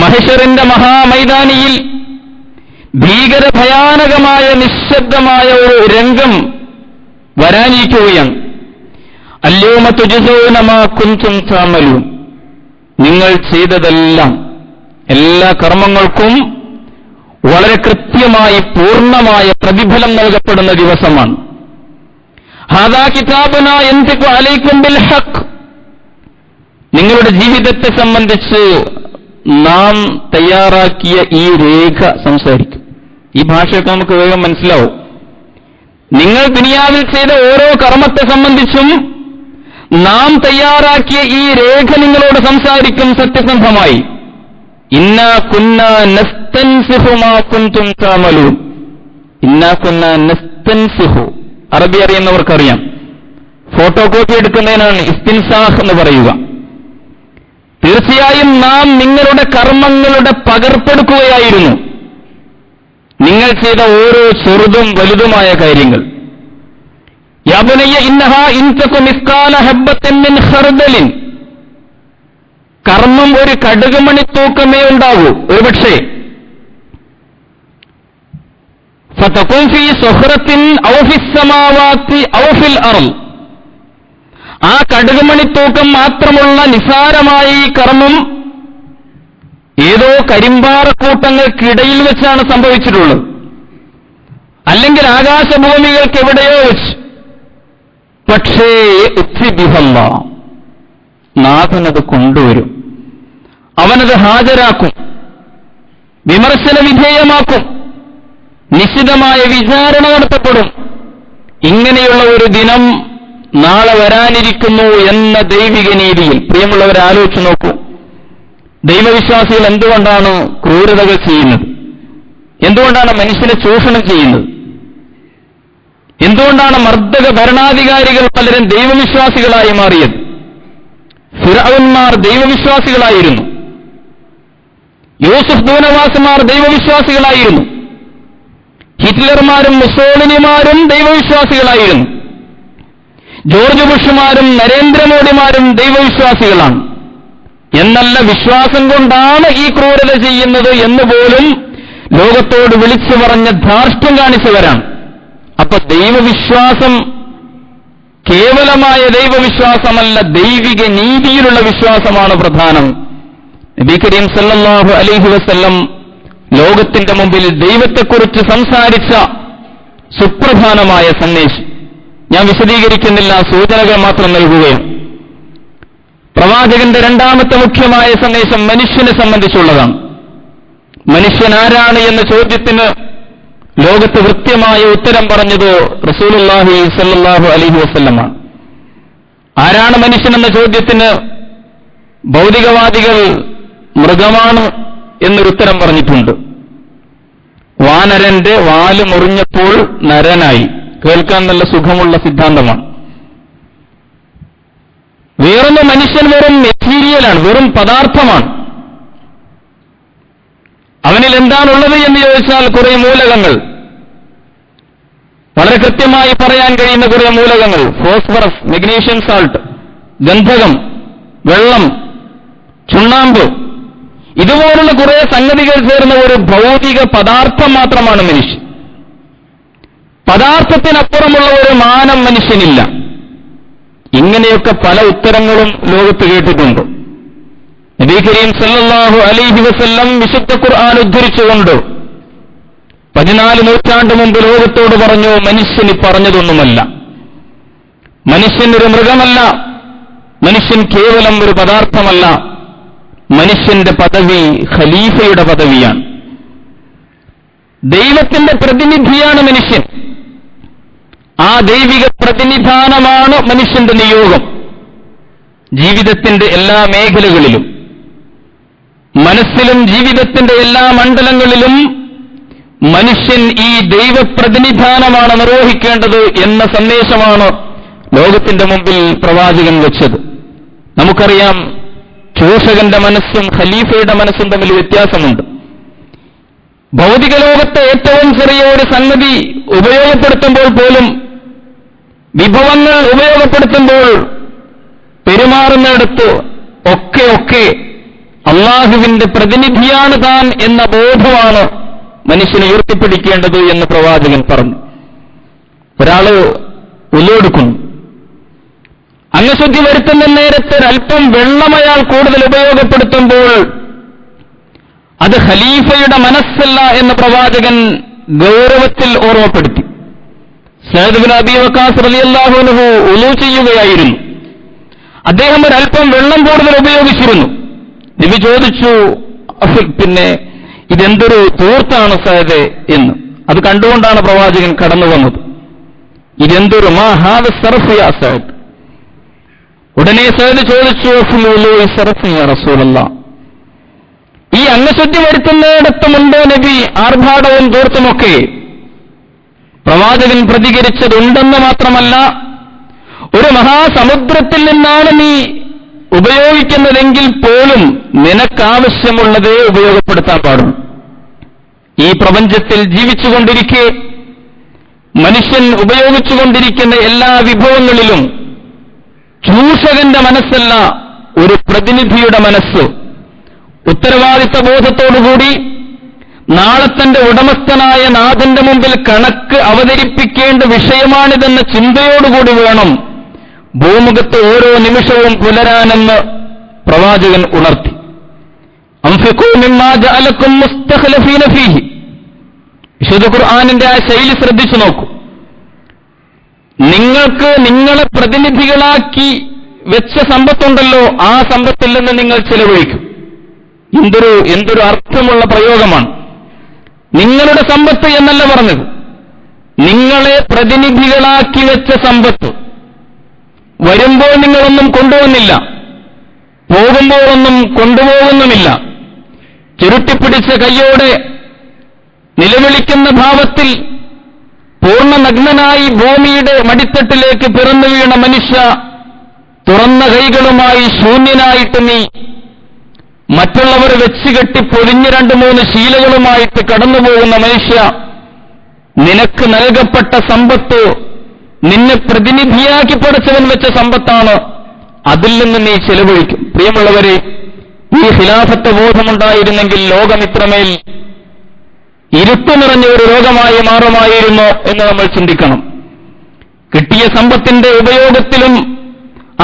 മഹ്ശറിന്റെ മഹാമൈതാനിയിൽ ഭീകരഭയാനകമായ നിശബ്ദമായ ഒരു രംഗം വരാനിരിക്കുകയാണ്. അല്യൗമ തുജ്സൗന മാ കുൻതും തഅമലൂൻ, നിങ്ങൾ ചെയ്തതെല്ലാം, എല്ലാ കർമ്മങ്ങൾക്കും വളരെ കൃത്യമായി പൂർണ്ണമായ പ്രതിഫലം നൽകപ്പെടുന്ന ദിവസമാണ്. ഹാദാ കിതാബുനാ യൻതിഖു അലൈക്കും ബിൽ ഹഖ്, നിങ്ങളുടെ ജീവിതത്തെ സംബന്ധിച്ച് നാം തയ്യാറാക്കിയ ഈ രേഖ സംസാരിക്കും. ഈ ഭാഷയൊക്കെ നമുക്ക് വേഗം മനസ്സിലാവും. നിങ്ങൾ ദുനിയാവിൽ ചെയ്ത ഓരോ കർമ്മത്തെ സംബന്ധിച്ചും നാം തയ്യാറാക്കിയ ഈ രേഖ നിങ്ങളോട് സംസാരിക്കും സത്യസന്ധമായി. ഇന്നാ കുന്നാ നസ്തൻസിഹു മാ കുൻതും തഅമലൂൻ. ഇന്നാ കുന്നാ നസ്തൻസിഹു, അറബി അറിയുന്നവർക്കറിയാം. ഫോട്ടോ കോപ്പി എടുക്കുന്നതിനാണ് ഇസ്തിൻസാഹ് എന്ന് പറയുക. തീർച്ചയായും നാം നിങ്ങളുടെ കർമ്മങ്ങളുടെ പകർപ്പെടുക്കുകയായിരുന്നു, നിങ്ങൾ ചെയ്ത ഓരോ ചെറുതും വലുതുമായ കാര്യങ്ങൾ. യാ ബുനയ്യ ഇന്നഹാ ഇൻ തകു മിസ്കാല ഹബ്ബത്തിൻ മിൻ ഖർദലിൻ, കർമ്മം ഒരു കടുകുമണി തൂക്കമേ ഉണ്ടാവൂ ഒരുപക്ഷേ. ഫതകുൻ ഫീ സുഹ്റത്തിൻ ഔ ഫിസ് സമാവാതി ഔ ഫിൽ അർള്, ആ കടുകുമണി തൂക്കം മാത്രമുള്ള നിസാരമായ ഈ കർമ്മം ഏതോ കരിമ്പാറക്കൂട്ടങ്ങൾക്കിടയിൽ വെച്ചാണ് സംഭവിച്ചിട്ടുള്ളത്, അല്ലെങ്കിൽ ആകാശഭൂമികൾക്ക് എവിടെയോ വെച്ച്. പക്ഷേ ഉത്സിബിഹല്ലാ, നാഥനത് കൊണ്ടുവരും, അവനത് ഹാജരാക്കും, വിമർശന വിധേയമാക്കും, നിശ്ചിതമായ വിചാരണ നടത്തപ്പെടും. ഇങ്ങനെയുള്ള ഒരു ദിനം നാളെ വരാനിരിക്കുന്നു എന്ന ദൈവിക നീതിയിൽ. പ്രിയമുള്ളവരെ, ആലോചിച്ചു നോക്കൂ, ദൈവവിശ്വാസികൾ എന്തുകൊണ്ടാണ് ക്രൂരതകൾ ചെയ്യുന്നത്? എന്തുകൊണ്ടാണ് മനുഷ്യനെ ചൂഷണം ചെയ്യുന്നത്? എന്തുകൊണ്ടാണ് മർദ്ദക ഭരണാധികാരികൾ പലരും ദൈവവിശ്വാസികളായി മാറിയത്? ഫിർഔൻമാർ ദൈവവിശ്വാസികളായിരുന്നു. യൂസുഫ് ദൂനവാസിമാർ ദൈവവിശ്വാസികളായിരുന്നു. ഹിറ്റ്ലർമാരും മുസോളിനിമാരും ദൈവവിശ്വാസികളായിരുന്നു. ജോർജ് ബുഷുമാരും നരേന്ദ്രമോദിമാരും ദൈവവിശ്വാസികളാണ്. എന്നല്ല, വിശ്വാസം കൊണ്ടാണ് ഈ ക്രൂരത ചെയ്യുന്നത് എന്ന് പോലും ലോകത്തോട് വിളിച്ചു പറഞ്ഞ ധാർഷ്ട്യം കാണിച്ചവരാണ്. അപ്പൊ ദൈവവിശ്വാസം കേവലമായ ദൈവവിശ്വാസമല്ല, ദൈവിക നീതിയിലുള്ള വിശ്വാസമാണ് പ്രധാനം. നബി കരീം സല്ലല്ലാഹു അലൈഹി വസല്ലം ലോകത്തിന്റെ മുമ്പിൽ ദൈവത്തെക്കുറിച്ച് സംസാരിച്ച സുപ്രധാനമായ സന്ദേശം ഞാൻ വിശദീകരിക്കുന്നില്ല, സൂചനകൾ മാത്രം നൽകുകയാണ്. പ്രവാചകന്റെ രണ്ടാമത്തെ മുഖ്യമായ സന്ദേശം മനുഷ്യനെ സംബന്ധിച്ചുള്ളതാണ്. മനുഷ്യൻ ആരാണ് എന്ന ചോദ്യത്തിന് ലോകത്ത് കൃത്യമായ ഉത്തരം പറഞ്ഞത് റസൂലുള്ളാഹി സ്വല്ലല്ലാഹു അലൈഹി വസല്ലമാണ്. ആരാണ് മനുഷ്യൻ എന്ന ചോദ്യത്തിന് ഭൗതികവാദികൾ മൃഗമാണ് എന്നൊരുത്തരം പറഞ്ഞിട്ടുണ്ട്. വാനരന്റെ വാല് മുറിഞ്ഞപ്പോൾ നരനായി. കേൾക്കാൻ നല്ല സുഖമുള്ള സിദ്ധാന്തമാണ്. വേറൊന്ന്, മനുഷ്യൻ വെറും മെറ്റീരിയലാണ്, വെറും പദാർത്ഥമാണ്. അവനിൽ എന്താണുള്ളത് എന്ന് ചോദിച്ചാൽ കുറെ മൂലകങ്ങൾ, വളരെ കൃത്യമായി പറയാൻ കഴിയുന്ന കുറെ മൂലകങ്ങൾ: ഫോസ്ഫറസ്, മഗ്നീഷ്യം സാൾട്ട്, ഗന്ധകം, വെള്ളം, ചുണ്ണാമ്പ്, ഇതുപോലുള്ള കുറെ സംഗതികൾ ചേർന്ന ഒരു ഭൗതിക പദാർത്ഥം മാത്രമാണ് മനുഷ്യൻ. പദാർത്ഥത്തിനപ്പുറമുള്ള ഒരു മാനം മനുഷ്യനില്ല. ഇങ്ങനെയൊക്കെ പല ഉത്തരങ്ങളും ലോകത്ത് കേട്ടിട്ടുണ്ട്. നബി കരീം സല്ലല്ലാഹു അലൈഹി വസല്ലം വിശുദ്ധ ഖുർആൻ ഉദ്ധരിച്ചുകൊണ്ട് 14 നൂറ്റാണ്ട് മുമ്പ് ലോകത്തോട് പറഞ്ഞു, മനുഷ്യന് പറഞ്ഞതൊന്നുമല്ല, മനുഷ്യൻ ഒരു മൃഗമല്ല, മനുഷ്യൻ കേവലം ഒരു പദാർത്ഥമല്ല, മനുഷ്യന്റെ പദവി ഖലീഫയുടെ പദവിയാണ്. ദൈവത്തിന്റെ പ്രതിനിധിയാണ് മനുഷ്യൻ. ആ ദൈവിക പ്രതിനിധാനമാണ് മനുഷ്യന്റെ നിയോഗം. ജീവിതത്തിന്റെ എല്ലാ മേഖലകളിലും, മനസ്സിലും ജീവിതത്തിന്റെ എല്ലാ മണ്ഡലങ്ങളിലും മനുഷ്യൻ ഈ ദൈവപ്രതിനിധാനമാണ് നിർവഹിക്കേണ്ടത് എന്ന സന്ദേശമാണ് ലോകത്തിന്റെ മുമ്പിൽ പ്രവാചകൻ വെച്ചത്. നമുക്കറിയാം, ചൂഷകന്റെ മനസ്സും ഖലീഫയുടെ മനസ്സും തമ്മിൽ വ്യത്യാസമുണ്ട്. ഭൗതിക ലോകത്തെ ഏറ്റവും ചെറിയ ഒരു സംഗതി ഉപയോഗപ്പെടുത്തുമ്പോൾ പോലും, വിഭവങ്ങൾ ഉപയോഗപ്പെടുത്തുമ്പോൾ പെരുമാറുന്നിടത്ത് ഒക്കെ അള്ളാഹുവിന്റെ പ്രതിനിധിയാണ് താൻ എന്ന ബോധമാണ് മനുഷ്യനെ ഉയർത്തിപ്പിടിക്കേണ്ടത് എന്ന് പ്രവാചകൻ പറഞ്ഞു. ഒരാള് ഉലയെടുക്കുന്നു, അംഗശുദ്ധി വരുത്തുന്ന നേരത്തെ അല്പം വെള്ളം അയാൾ കൂടുതൽ ഉപയോഗപ്പെടുത്തുമ്പോൾ അത് ഖലീഫയുടെ മനസ്സല്ല എന്ന് പ്രവാചകൻ ഗൗരവത്തിൽ ഓർമ്മപ്പെടുത്തി. സഅദ് ഇബ്നു അബീ വഖാസ് റളിയല്ലാഹു അൻഹു ഉളൂ ചെയ്യുകയായിരുന്നു. അദ്ദേഹം ഒരല്പം വെള്ളം കൂടുതൽ ഉപയോഗിച്ചിരുന്നു. നബി ചോദിച്ചു, പിന്നെ ഇതെന്തൊരു ധൂർത്താണ് സഅദേ എന്ന്. അത് കണ്ടുകൊണ്ടാണ് പ്രവാചകൻ കടന്നു വന്നത്. ഇതെന്തൊരു മാ ഹാദ സർഫ് യാ സഅദ്. ഉടനെ സഅദ് ചോദിച്ചു, സർഫ് യാ റസൂലല്ലാഹ്, ഈ അംഗശുദ്ധി വരുത്തുന്നിടത്തുമുണ്ടോ നബി ആർഭാടവും ധൂർത്തുമൊക്കെ? പ്രവാചകൻ പ്രതികരിച്ചതുണ്ടെന്ന് മാത്രമല്ല, ഒരു മഹാസമുദ്രത്തിൽ നിന്നാണ് നീ ഉപയോഗിക്കുന്നതെങ്കിൽ പോലും നിനക്കാവശ്യമുള്ളതേ ഉപയോഗപ്പെടുത്താൻ പാടുള്ളൂ. ഈ പ്രപഞ്ചത്തിൽ ജീവിച്ചുകൊണ്ടിരിക്കെ മനുഷ്യൻ ഉപയോഗിച്ചുകൊണ്ടിരിക്കുന്ന എല്ലാ വിഭവങ്ങളിലും ചൂഷകന്റെ മനസ്സല്ല, ഒരു പ്രതിനിധിയുടെ മനസ്സ് ഉത്തരവാദിത്ത ബോധത്തോടുകൂടി നാളെ തന്റെ ഉടമസ്ഥനായ നാഥന്റെ മുമ്പിൽ കണക്ക് അവതരിപ്പിക്കേണ്ട വിഷയമാണിതെന്ന ചിന്തയോടുകൂടി വേണം ഭൂമുഖത്ത് ഓരോ നിമിഷവും പുലരാനെന്ന് പ്രവാചകൻ ഉണർത്തി. അൻഫിഖൂ മിമ്മാ ജഅലക്കും മുസ്തഖ്ലഫീന ഫീഹി. വിശുദ്ധ ഖുർആനിന്റെ ആ ശൈലി ശ്രദ്ധിച്ചു നോക്കൂ. നിങ്ങൾക്ക് നിങ്ങളെ പ്രതിനിധികളാക്കി വെച്ച സമ്പത്തുണ്ടല്ലോ, ആ സമ്പത്തിൽ നിന്ന് നിങ്ങൾ ചെലവഴിക്കും. എന്തൊരു അർത്ഥമുള്ള പ്രയോഗമാണ്. നിങ്ങളുടെ സമ്പത്ത് എന്നല്ല പറഞ്ഞത്, നിങ്ങളെ പ്രതിനിധികളാക്കി വെച്ച സമ്പത്ത്. വരുമ്പോൾ നിങ്ങളൊന്നും കൊണ്ടുവന്നില്ല, പോകുമ്പോഴൊന്നും കൊണ്ടുപോകുന്നുമില്ല. ചുരുട്ടിപ്പിടിച്ച കൈയോടെ നിലവിളിക്കുന്ന ഭാവത്തിൽ പൂർണ്ണ നഗ്നനായി ഭൂമിയുടെ മടിത്തട്ടിലേക്ക് പിറന്നു വീണ മനുഷ്യ, തുറന്ന കൈകളുമായി ശൂന്യനായിട്ട് നീ മറ്റുള്ളവർ വെച്ചുകെട്ടി പൊതിഞ്ഞ് 2-3 ശീലകളുമായിട്ട് കടന്നുപോകുന്ന മനുഷ്യ, നിനക്ക് നൽകപ്പെട്ട സമ്പത്ത് നിന്നെ പ്രതിനിധിയാക്കി പഠിച്ചവൻ വെച്ച സമ്പത്താണ്, അതിൽ നിന്ന് നീ ചെലവഴിക്കും. പ്രിയമുള്ളവരെ, ഈ ഖിലാഫത്ത് ബോധമുണ്ടായിരുന്നെങ്കിൽ ലോകം ഇത്രമേൽ ഇരുട്ടു നിറഞ്ഞ ഒരു രോഗമായി മാറുമായിരുന്നോ എന്ന് നമ്മൾ ചിന്തിക്കണം. കിട്ടിയ സമ്പത്തിന്റെ ഉപയോഗത്തിലും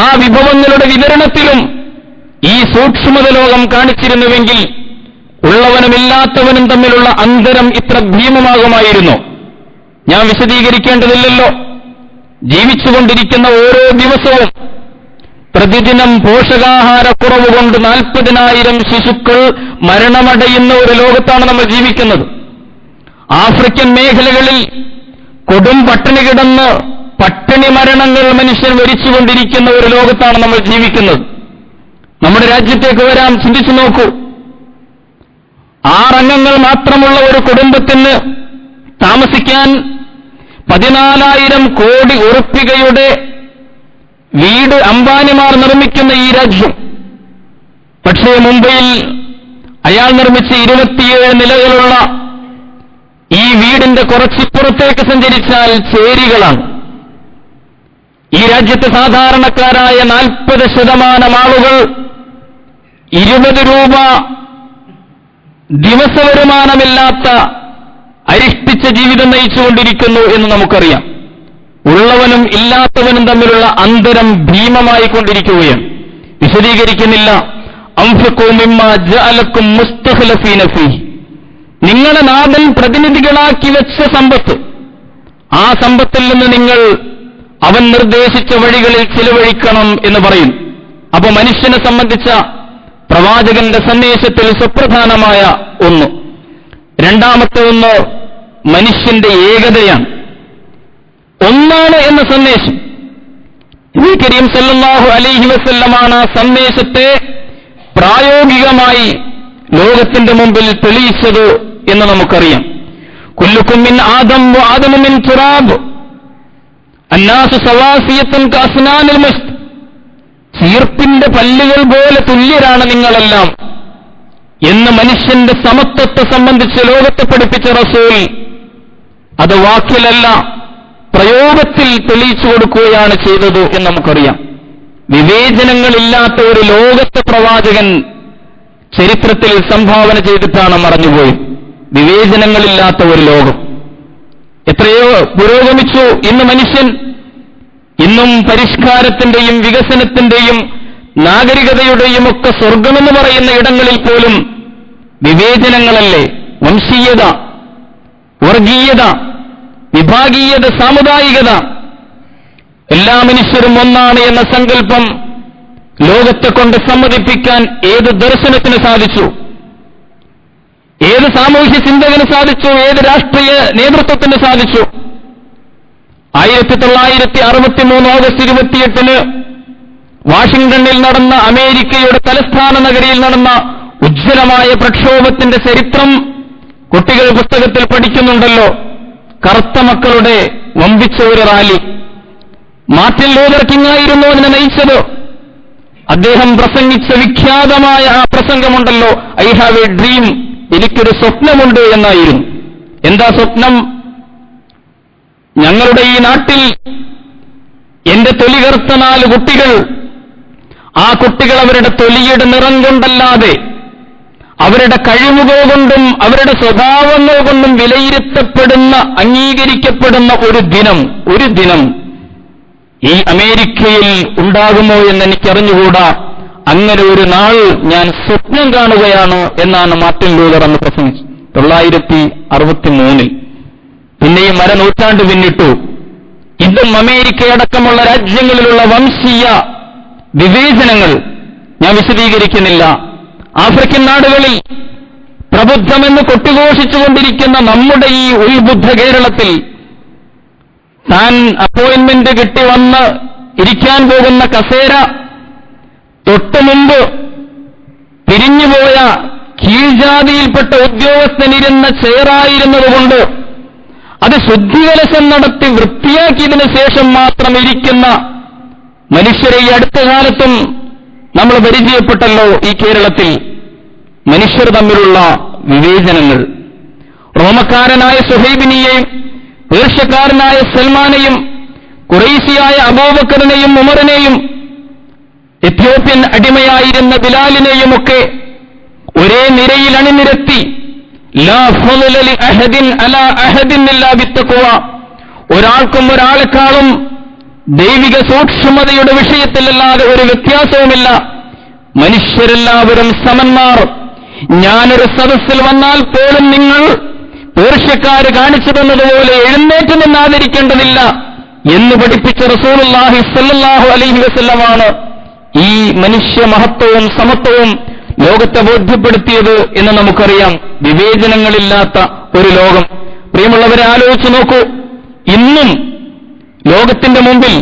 ആ വിഭവങ്ങളുടെ വിതരണത്തിലും ഈ സൂക്ഷ്മത ലോകം കാണിച്ചിരുന്നുവെങ്കിൽ ഉള്ളവനും ഇല്ലാത്തവനും തമ്മിലുള്ള അന്തരം ഇത്ര ഭീമമാകുമായിരുന്നു. ഞാൻ വിശദീകരിക്കേണ്ടതില്ലല്ലോ. ജീവിച്ചുകൊണ്ടിരിക്കുന്ന ഓരോ ദിവസവും പ്രതിദിനം പോഷകാഹാരക്കുറവ് കൊണ്ട് 40,000 ശിശുക്കൾ മരണമടയുന്ന ഒരു ലോകത്താണ് നമ്മൾ ജീവിക്കുന്നത്. ആഫ്രിക്കൻ മേഖലകളിൽ കൊടും പട്ടിണി കിടന്ന് പട്ടിണി മരണങ്ങൾ മനുഷ്യൻ മരിച്ചുകൊണ്ടിരിക്കുന്ന ഒരു ലോകത്താണ് നമ്മൾ ജീവിക്കുന്നത്. നമ്മുടെ രാജ്യത്തേക്ക് വരാം, ചിന്തിച്ചു നോക്കൂ. 6 അംഗങ്ങൾ മാത്രമുള്ള ഒരു കുടുംബത്തിന് താമസിക്കാൻ 14,000 കോടി ഉറുപ്പികയുടെ വീട് അംബാനിമാർ നിർമ്മിക്കുന്ന ഈ രാജ്യം. പക്ഷേ മുംബൈയിൽ അയാൾ നിർമ്മിച്ച 27 നിലകളുള്ള ഈ വീടിന്റെ കുറച്ചിപ്പുറത്തേക്ക് സഞ്ചരിച്ചാൽ ചേരികളാണ്. ഈ രാജ്യത്തെ സാധാരണക്കാരായ 40% ആളുകൾ 20 രൂപ ദിവസവരുമാനമില്ലാത്ത അരിഷ്ടിച്ച ജീവിതം നയിച്ചുകൊണ്ടിരിക്കുന്നു എന്ന് നമുക്കറിയാം. ഉള്ളവനും ഇല്ലാത്തവനും തമ്മിലുള്ള അന്തരം ഭീമമായി കൊണ്ടിരിക്കുകയാണ്. വിശദീകരിക്കുന്നില്ല. അൻഫിഖൂ മിമ്മാ ജഅലക്കും മുസ്തഖ്ലഫീന ഫീഹി, നിങ്ങളെ നാഥൻ പ്രതിനിധികളാക്കി വെച്ച സമ്പത്ത്, ആ സമ്പത്തിൽ നിന്ന് നിങ്ങൾ അവൻ നിർദ്ദേശിച്ച വഴികളിൽ ചിലവഴിക്കണം എന്ന് പറയും. അപ്പൊ മനുഷ്യനെ സംബന്ധിച്ച പ്രവാചകന്റെ സന്ദേശത്തിൽ സുപ്രധാനമായ ഒന്ന്. രണ്ടാമത്തെ ഒന്ന് മനുഷ്യന്റെ ഏകതയാണ്. ഒന്നാണ് എന്ന സന്ദേശം. നബി കരീം സല്ലല്ലാഹു അലൈഹി വസല്ലമാണ് ആ സന്ദേശത്തെ പ്രായോഗികമായി ലോകത്തിന്റെ മുമ്പിൽ തെളിയിച്ചത് എന്ന് നമുക്കറിയാം. കുല്ലുക്കും മിൻ ആദം വ ആദമു മിൻ തുറാബ് അന്നാസു സവാസിയത്തുൻ കഅസ്നാനിൽ മസ്ത്, ചീർപ്പിന്റെ പല്ലുകൾ പോലെ തുല്യരാണ് നിങ്ങളെല്ലാം എന്ന് മനുഷ്യന്റെ സമത്വത്തെ സംബന്ധിച്ച് ലോകത്തെ പഠിപ്പിച്ച റസൂൽ അത് വാക്കിലല്ല പ്രയോഗത്തിൽ തെളിയിച്ചു കൊടുക്കുകയാണ് ചെയ്തത് എന്ന് നമുക്കറിയാം. വിവേചനങ്ങളില്ലാത്ത ഒരു ലോകത്തെ പ്രവാചകൻ ചരിത്രത്തിൽ സംഭാവന ചെയ്തിട്ടാണ് മറഞ്ഞുപോയത്. വിവേചനങ്ങളില്ലാത്ത ഒരു ലോകം. എത്രയോ പുരോഗമിച്ചു ഇന്ന് മനുഷ്യൻ. ഇന്നും പരിഷ്കാരത്തിന്റെയും വികസനത്തിന്റെയും നാഗരികതയുടെയും ഒക്കെ സ്വർഗമെന്ന് പറയുന്ന ഇടങ്ങളിൽ പോലും വിവേചനങ്ങളല്ലേ, വംശീയത, വർഗീയത, വിഭാഗീയത, സാമുദായികത. എല്ലാ മനുഷ്യരും ഒന്നാണ് എന്ന സങ്കല്പം ലോകത്തെ കൊണ്ട് സമ്മതിപ്പിക്കാൻ ഏത് ദർശനത്തിന് സാധിച്ചു? ഏത് സാമൂഹ്യ ചിന്തകന് സാധിച്ചു? ഏത് രാഷ്ട്രീയ നേതൃത്വത്തിന് സാധിച്ചു? 1963 ഓഗസ്റ്റ് 28 വാഷിംഗ്ടണിൽ നടന്ന അമേരിക്കയുടെ തലസ്ഥാന നഗരിയിൽ നടന്ന ഉജ്ജ്വലമായ പ്രക്ഷോഭത്തിന്റെ ചരിത്രം കുട്ടികൾ പുസ്തകത്തിൽ പഠിക്കുന്നുണ്ടല്ലോ. കറുത്ത മക്കളുടെ വമ്പിച്ച ഒരു റാലി. മാർട്ടിൻ ലൂതർ കിങ് ആയിരുന്നു അതിനെ നയിച്ചത്. അദ്ദേഹം പ്രസംഗിച്ച വിഖ്യാതമായ ആ പ്രസംഗമുണ്ടല്ലോ, ഐ ഹാവ് എ ഡ്രീം, എനിക്കൊരു സ്വപ്നമുണ്ട് എന്നായിരുന്നു. എന്താ സ്വപ്നം? ഞങ്ങളുടെ ഈ നാട്ടിൽ എന്റെ തൊലി കറുത്ത 4 കുട്ടികൾ, ആ കുട്ടികൾ അവരുടെ തൊലിയുടെ നിറം കൊണ്ടല്ലാതെ അവരുടെ കഴിവുകൾ കൊണ്ടും അവരുടെ സ്വഭാവങ്ങൾ കൊണ്ടും വിലയിരുത്തപ്പെടുന്ന, അംഗീകരിക്കപ്പെടുന്ന ഒരു ദിനം ഈ അമേരിക്കയിൽ ഉണ്ടാകുമോ എന്ന് എനിക്കറിഞ്ഞുകൂടാ. അങ്ങനെ ഒരു നാൾ ഞാൻ സ്വപ്നം കാണുകയാണ് എന്നാണ് മാർട്ടിൻ ലൂതർ അന്ന് പ്രസംഗിച്ചത് 1963. പിന്നെയും നൂറ്റാണ്ട് പിന്നിട്ടു. ഇതും അമേരിക്കയടക്കമുള്ള രാജ്യങ്ങളിലുള്ള വംശീയ വിവേചനങ്ങൾ ഞാൻ വിശദീകരിക്കുന്നില്ല. ആഫ്രിക്കൻ നാടുകളിൽ പ്രബുദ്ധമെന്ന് കൊട്ടിഘോഷിച്ചുകൊണ്ടിരിക്കുന്ന നമ്മുടെ ഈ ഉത്ബുദ്ധ കേരളത്തിൽ താൻ അപ്പോയിന്റ്മെന്റ് കിട്ടി വന്ന് ഇരിക്കാൻ പോകുന്ന കസേര തൊട്ടു മുമ്പ് പിരിഞ്ഞുപോയ കീഴ്ജാതിയിൽപ്പെട്ട ഉദ്യോഗസ്ഥനിരുന്ന ചെയറായിരുന്നതുകൊണ്ട് അത് ശുദ്ധികലശം നടത്തി വൃത്തിയാക്കിയതിനു ശേഷം മാത്രം ഇരിക്കുന്ന മനുഷ്യരെ ഈ അടുത്ത കാലത്തും നമ്മൾ പരിചയപ്പെട്ടല്ലോ ഈ കേരളത്തിൽ. മനുഷ്യർ തമ്മിലുള്ള വിവേചനങ്ങൾ. റോമക്കാരനായ സുഹൈബിനെയും പേർഷ്യക്കാരനായ സൽമാനെയും ഖുറൈശിയായ അബൂബക്കറിനെയും ഉമറിനെയും എത്യോപ്യൻ അടിമയായിരുന്ന ബിലാലിനെയുമൊക്കെ ഒരേ നിരയിൽ അണിനിരത്തി ലാ ഫളല ലി അഹദിൻ അലാ അഹദിൻ ഇല്ലാ ബിത്തഖ്വ, ഒരാൾക്കും ഒരാളെക്കാളും ദൈവിക സൂക്ഷ്മതയുടെ വിഷയത്തിലല്ലാതെ ഒരു വ്യത്യാസവുമില്ല, മനുഷ്യരെല്ലാവരും സമന്മാർ, ഞാനൊരു സദസ്സിൽ വന്നാൽ പോലും നിങ്ങൾ പേർഷ്യക്കാര് കാണിച്ചു തന്നതുപോലെ എഴുന്നേറ്റ് നിന്നാദരിക്കേണ്ടതില്ല എന്ന് പഠിപ്പിച്ച റസൂലുള്ളാഹി സ്വല്ലല്ലാഹു അലൈഹി വസല്ലമാണ് ഈ മനുഷ്യ മഹത്വവും സമത്വവും ലോകത്തെ ബോധ്യപ്പെടുത്തിയത് എന്ന് നമുക്കറിയാം. വിവേചനങ്ങളില്ലാത്ത ഒരു ലോകം. പ്രിയമുള്ളവരെ, ആലോചിച്ചു നോക്കൂ. ഇന്നും ലോകത്തിന്റെ മുമ്പിൽ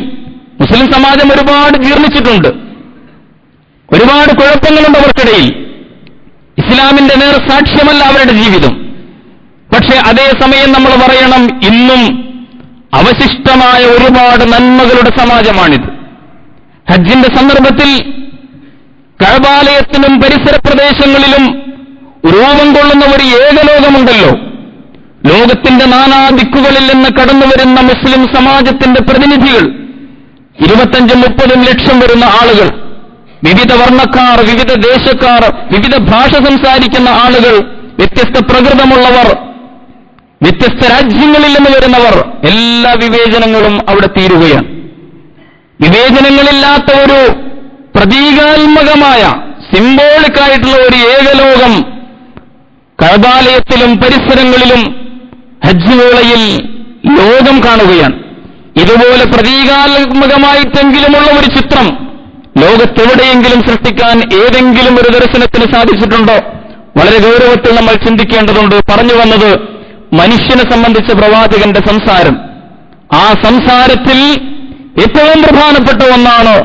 മുസ്ലിം സമാജം ഒരുപാട് ജീർണിച്ചിട്ടുണ്ട്, ഒരുപാട് കുഴപ്പങ്ങളുണ്ട് അവർക്കിടയിൽ. ഇസ്ലാമിന്റെ നേർ സാക്ഷ്യമല്ല അവരുടെ ജീവിതം. പക്ഷേ അതേസമയം നമ്മൾ പറയണം, ഇന്നും അവശിഷ്ടമായ ഒരുപാട് നന്മകളുടെ സമാജമാണിത്. ഹജ്ജിന്റെ സന്ദർഭത്തിൽ കഅബാലയത്തിനും പരിസര പ്രദേശങ്ങളിലും രൂപം കൊള്ളുന്ന ഒരു ഏകലോകമുണ്ടല്ലോ. ലോകത്തിന്റെ നാനാദിക്കുകളിൽ നിന്ന് കടന്നുവരുന്ന മുസ്ലിം സമാജത്തിന്റെ പ്രതിനിധികൾ 25-30 ലക്ഷം വരുന്ന ആളുകൾ, വിവിധ വർണ്ണക്കാർ, വിവിധ ദേശക്കാർ, വിവിധ ഭാഷ സംസാരിക്കുന്ന ആളുകൾ, വ്യത്യസ്ത പ്രകൃതമുള്ളവർ, വ്യത്യസ്ത രാജ്യങ്ങളിൽ നിന്ന് വരുന്നവർ, എല്ലാ വിവേചനങ്ങളും അവിടെ തീരുകയാണ്. വിവേചനങ്ങളില്ലാത്ത ഒരു പ്രതീകാത്മകമായ സിംബോളിക്കായിട്ടുള്ള ഒരു ഏകലോകം കഅബാലയത്തിലും പരിസരങ്ങളിലും ഹജ്ജ് വേളയിൽ ലോകം കാണുകയാണ്. ഇതുപോലെ പ്രതീകാത്മകമായിട്ടെങ്കിലുമുള്ള ഒരു ചിത്രം ലോകത്തെവിടെയെങ്കിലും സൃഷ്ടിക്കാൻ ഏതെങ്കിലും ഒരു ദർശനത്തിന് സാധിച്ചിട്ടുണ്ടോ? വളരെ ഗൗരവത്തിൽ നമ്മൾ ചിന്തിക്കേണ്ടതുണ്ട്. പറഞ്ഞു വന്നത് മനുഷ്യനെ സംബന്ധിച്ച പ്രവാചകന്റെ സംസാരം. ആ സംസാരത്തിൽ ഏറ്റവും പ്രധാനപ്പെട്ട ഒന്നാണ്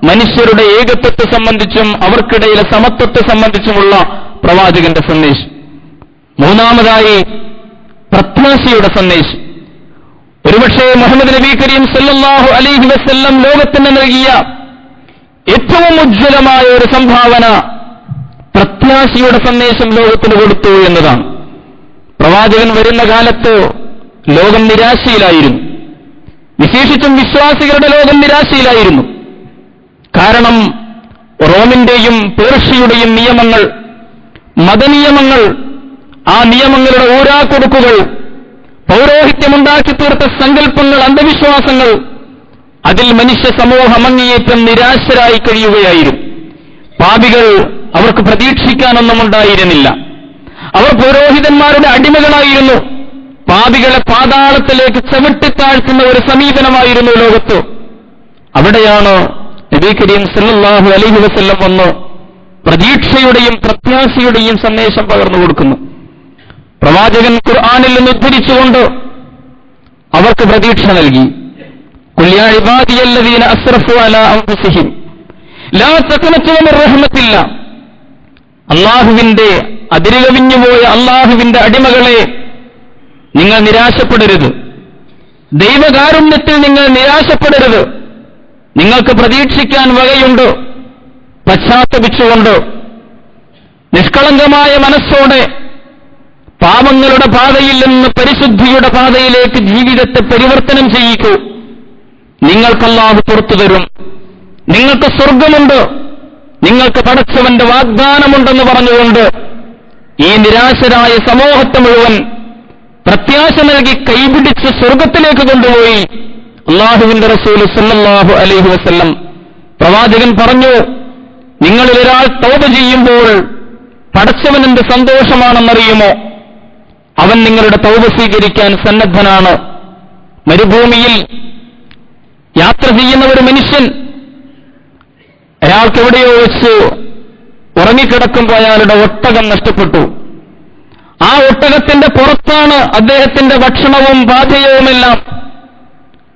മനുഷ്യരുടെ ഏകത്വത്തെ സംബന്ധിച്ചും അവർക്കിടയിലെ സമത്വത്തെ സംബന്ധിച്ചുമുള്ള പ്രവാചകന്റെ സന്ദേശം. മൂന്നാമതായി പ്രത്യാശയുടെ സന്ദേശം. ഒരുപക്ഷേ മുഹമ്മദ് നബി കരീം സല്ലല്ലാഹു അലൈഹി വസല്ലം ലോകത്തിന് നൽകിയ ഏറ്റവും ഉജ്ജ്വലമായ ഒരു സംഭാവന പ്രത്യാശയുടെ സന്ദേശം ലോകത്തിന് കൊടുത്തു എന്നതാണ്. പ്രവാചകൻ വരുന്ന കാലത്ത് ലോകം നിരാശയിലായിരുന്നു. വിശേഷിച്ചും വിശ്വാസികളുടെ ലോകം നിരാശയിലായിരുന്നു. കാരണം റോമിന്റെയും പേർഷ്യയുടെയും നിയമങ്ങൾ, മതനിയമങ്ങൾ, ആ നിയമങ്ങളുടെ ഊരാക്കൊടുക്കുകൾ, പൗരോഹിത്യമുണ്ടാക്കി തീർത്ത സങ്കല്പങ്ങൾ, അന്ധവിശ്വാസങ്ങൾ, അതിൽ മനുഷ്യ സമൂഹം അങ്ങേയറ്റം നിരാശരായി കഴിയുകയായിരുന്നു. പാപികൾ, അവർക്ക് പ്രതീക്ഷിക്കാനൊന്നും ഉണ്ടായിരുന്നില്ല. അവർ പുരോഹിതന്മാരുടെ അടിമകളായിരുന്നു. പാപികളെ പാതാളത്തിലേക്ക് ചവിട്ടിത്താഴ്ത്തുന്ന ഒരു സമീപനമായിരുന്നു ലോകത്ത്. അവിടെയാണ് നബി കരീം സല്ലല്ലാഹു അലൈഹി വസല്ലം വന്ന് പ്രതീക്ഷയുടെയും പ്രത്യാശയുടെയും സന്ദേശം പകർന്നു കൊടുക്കുന്നു. പ്രവാചകൻ ഖുർആനിൽ നിന്ന് ഉദ്ധരിച്ചുകൊണ്ട് അവർക്ക് പ്രതീക്ഷ നൽകി. ഖുൽ യാ ഇബാദിയല്ലദീന അസ്റഫു അലാ അൻഫുസിഹിം ലാ തഖ്നതു മിർ റഹ്മത്തില്ലാ, അല്ലാഹുവിന്റെ അതിരുകവിഞ്ഞുപോയ അല്ലാഹുവിന്റെ അടിമകളെ, നിങ്ങൾ നിരാശപ്പെടരുത്. ദൈവകാരുണ്യത്തിൽ നിങ്ങൾ നിരാശപ്പെടരുത്. നിങ്ങൾക്ക് പ്രതീക്ഷിക്കാൻ വകയുണ്ട്. പശ്ചാത്തപിച്ചുകൊണ്ട് നിഷ്കളങ്കമായ മനസ്സോടെ പാപങ്ങളുടെ പാതയിൽ നിന്ന് പരിശുദ്ധിയുടെ പാതയിലേക്ക് ജീവിതത്തെ പരിവർത്തനം ചെയ്യിക്കൂ. നിങ്ങൾക്ക് അല്ലാഹു പുറത്തു തരും. നിങ്ങൾക്ക് സ്വർഗമുണ്ട്, നിങ്ങൾക്ക് പടച്ചവന്റെ വാഗ്ദാനമുണ്ടെന്ന് പറഞ്ഞുകൊണ്ട് ഈ നിരാശരായ സമൂഹത്തെ മുഴുവൻ പ്രത്യാശ നൽകി കൈപിടിച്ച് സ്വർഗത്തിലേക്ക് കൊണ്ടുപോയി അല്ലാഹുവിന്റെ റസൂൽ സല്ലല്ലാഹു അലൈഹി വസല്ലം. പ്രവാചകൻ പറഞ്ഞു, നിങ്ങളിൽ ഒരാൾ തൗബ ചെയ്യുമ്പോൾ പടച്ചവൻ എന്ത് സന്തോഷമാണെന്നറിയുമോ? അവൻ നിങ്ങളുടെ തൗബ സ്വീകരിക്കാൻ സന്നദ്ധനാണ്. മരുഭൂമിയിൽ യാത്ര ചെയ്യുന്ന ഒരു മനുഷ്യൻ, അയാൾക്ക് എവിടെയോ വെച്ച് ഉറങ്ങിക്കിടക്കുമ്പോൾ അയാളുടെ ഒട്ടകം നഷ്ടപ്പെട്ടു. ആ ഒട്ടകത്തിന്റെ പുറത്താണ് അദ്ദേഹത്തിന്റെ ഭക്ഷണവും പാചകവുമെല്ലാം.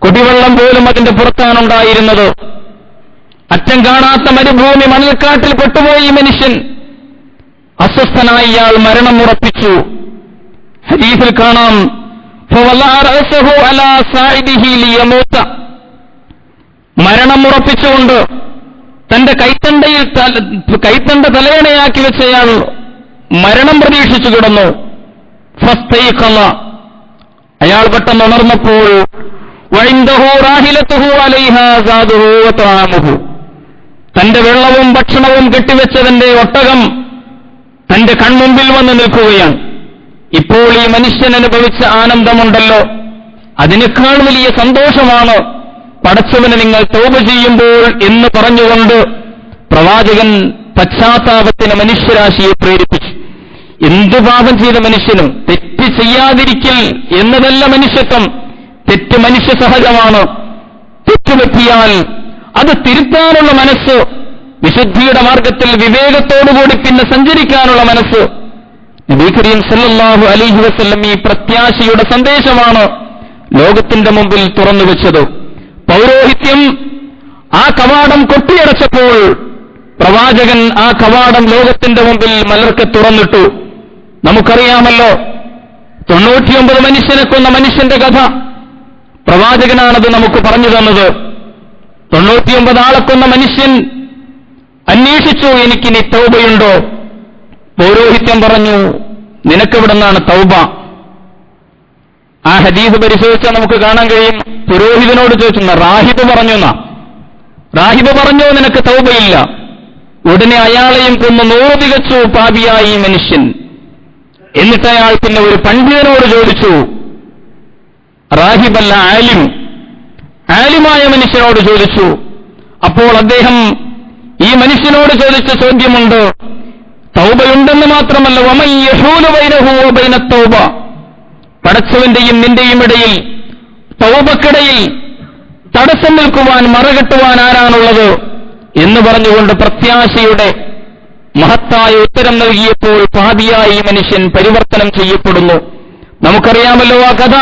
കുടിവെള്ളം പോലും അതിന്റെ പുറത്താണുണ്ടായിരുന്നത്. അറ്റം കാണാത്ത മരുഭൂമി മണൽക്കാട്ടിൽ പെട്ടുപോയി മനുഷ്യൻ. അസ്വസ്ഥനായി ഇയാൾ മരണം ഉറപ്പിച്ചു. ഹദീസിൽ കാണാം, മരണം ഉറപ്പിച്ചുകൊണ്ട് തന്റെ കൈത്തണ്ട തലയണയാക്കി വെച്ചയാൾ മരണം പ്രതീക്ഷിച്ചു കിടന്നു. ഫസ്തൈഖള, അയാൾ പെട്ടെന്ന് ഉണർന്നപ്പോൾ വഇൻദഹു റാഹിലതുഹു അലൈഹാ സാദുഹു വതആമുഹു, തന്റെ വെള്ളവും ഭക്ഷണവും കെട്ടിവെച്ചതിന്റെ ഒട്ടകം തന്റെ കൺമുമ്പിൽ വന്ന് നിൽക്കുകയാണ്. ഇപ്പോൾ ഈ മനുഷ്യൻ അനുഭവിച്ച ആനന്ദമുണ്ടല്ലോ, അതിനേക്കാൾ വലിയ സന്തോഷമാണ് പടച്ചവന് നിങ്ങൾ തൗബ ചെയ്യുമ്പോൾ എന്ന് പറഞ്ഞുകൊണ്ട് പ്രവാചകൻ പശ്ചാത്താപത്തിന് മനുഷ്യരാശിയെ പ്രേരിപ്പിച്ചു. എന്തു പാപം ചെയ്ത മനുഷ്യനും തെറ്റ് ചെയ്യാതിരിക്കൽ എന്നതല്ല മനുഷ്യത്വം. തെറ്റ് മനുഷ്യ സഹജമാണ്. തെറ്റുപറ്റിയാൽ അത് തിരുത്താനുള്ള മനസ്സ്, വിശുദ്ധിയുടെ മാർഗത്തിൽ വിവേകത്തോടുകൂടി പിന്നെ സഞ്ചരിക്കാനുള്ള മനസ്സ്, നബി കരീം സല്ലല്ലാഹു അലൈഹി വസല്ലം ഈ പ്രത്യാശയുടെ സന്ദേശമാണ് ലോകത്തിന്റെ മുമ്പിൽ തുറന്നുവെച്ചത്. പൗരോഹിത്യം ആ കവാടം കൊട്ടിയടച്ചപ്പോൾ പ്രവാചകൻ ആ കവാടം ലോകത്തിന്റെ മുമ്പിൽ മലർക്കെ തുറന്നിട്ടു. നമുക്കറിയാമല്ലോ 99 മനുഷ്യനെ കൊന്ന മനുഷ്യന്റെ കഥ. പ്രവാചകനാണത് നമുക്ക് പറഞ്ഞു തന്നത്. 99 ആളെ കൊന്ന മനുഷ്യൻ അന്വേഷിച്ചു, എനിക്കിനി തൗബയുണ്ടോ? പൗരോഹിത്യം പറഞ്ഞു, നിനക്കെവിടുന്നാണ് തൗബ? ആ ഹദീസ് പരിശോധിച്ചാൽ നമുക്ക് കാണാൻ കഴിയും. പുരോഹിതനോട് ചോദിച്ചു, റാഹിബ് പറഞ്ഞു നിനക്ക് തൗബയില്ല. ഉടനെ അയാളെയും കൊന്ന് 100 തികച്ചു പാപിയായി ഈ മനുഷ്യൻ. എന്നിട്ട് അയാൾ പിന്നെ ഒരു പണ്ഡിതനോട് ചോദിച്ചു, റാഹിബല്ല ആലിമായ മനുഷ്യനോട് ചോദിച്ചു. അപ്പോൾ അദ്ദേഹം ഈ മനുഷ്യനോട് ചോദിച്ച ചോദ്യമുണ്ട്, തൗബയുണ്ടെന്ന് മാത്രമല്ല, വമൻ യഹൂലു ബൈനഹു വബൈന തൗബ, പടച്ചവന്റെയും നിന്റെയും ഇടയിൽ തൗബക്കിടയിൽ തടസ്സം നിൽക്കുവാൻ, മറകെട്ടുവാൻ ആരാണുള്ളത് എന്ന് പറഞ്ഞുകൊണ്ട് പ്രത്യാശയുടെ മഹത്തായ ഉത്തരം നൽകിയപ്പോൾ പാപിയായി മനുഷ്യൻ പരിവർത്തനം ചെയ്യപ്പെടുന്നു. നമുക്കറിയാമല്ലോ ആ കഥ.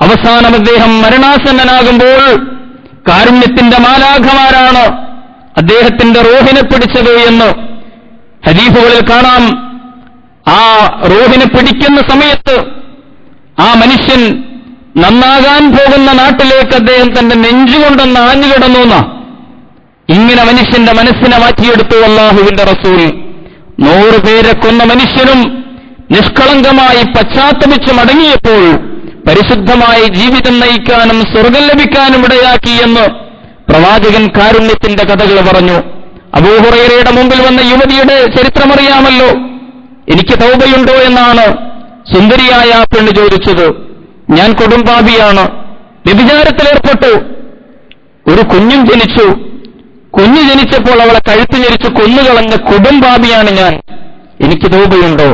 അവസാനം അദ്ദേഹം മരണാസന്നനാകുമ്പോൾ കാരുണ്യത്തിന്റെ മാലാഖമാരാണ് അദ്ദേഹത്തിന്റെ റൂഹിനെ പിടിച്ചത് എന്ന് ഹദീസുകളിൽ കാണാം. ആ റൂഹിനെ പിടിക്കുന്ന സമയത്ത് ആ മനുഷ്യൻ നന്നാകാൻ പോകുന്ന നാട്ടിലേക്ക് അദ്ദേഹം തന്റെ നെഞ്ചുകൊണ്ടൊന്ന് ആഞ്ഞുകിടന്നു. ഇങ്ങനെ മനുഷ്യന്റെ മനസ്സിനെ മാറ്റിയെടുത്തു അല്ലാഹുവിന്റെ റസൂൽ. 100 പേരെ കൊന്ന മനുഷ്യനും നിഷ്കളങ്കമായി പശ്ചാത്തപിച്ച് മടങ്ങിയപ്പോൾ പരിശുദ്ധമായി ജീവിതം നയിക്കാനും സ്വർഗം ലഭിക്കാനും ഇടയാക്കി എന്ന് പ്രവാചകൻ കാരുണ്യത്തിന്റെ കഥകൾ പറഞ്ഞു. അബൂ ഹുറൈറയുടെ മുമ്പിൽ വന്ന യുവതിയുടെ ചരിത്രമറിയാമല്ലോ. എനിക്ക് തൗബയുണ്ടോ എന്നാണ് സുന്ദരിയായ ആ പെണ്ണ് ചോദിച്ചത്. ഞാൻ കൊടുംപാപിയാണ്, വ്യഭിചാരത്തിലേർപ്പെട്ടു, ഒരു കുഞ്ഞും ജനിച്ചു. കുഞ്ഞു ജനിച്ചപ്പോൾ അവളെ കഴുത്ത് ഞെരിച്ച് കൊന്നുകളഞ്ഞ കൊടുംപാപിയാണ് ഞാൻ, എനിക്ക് തൗബയുണ്ടോ?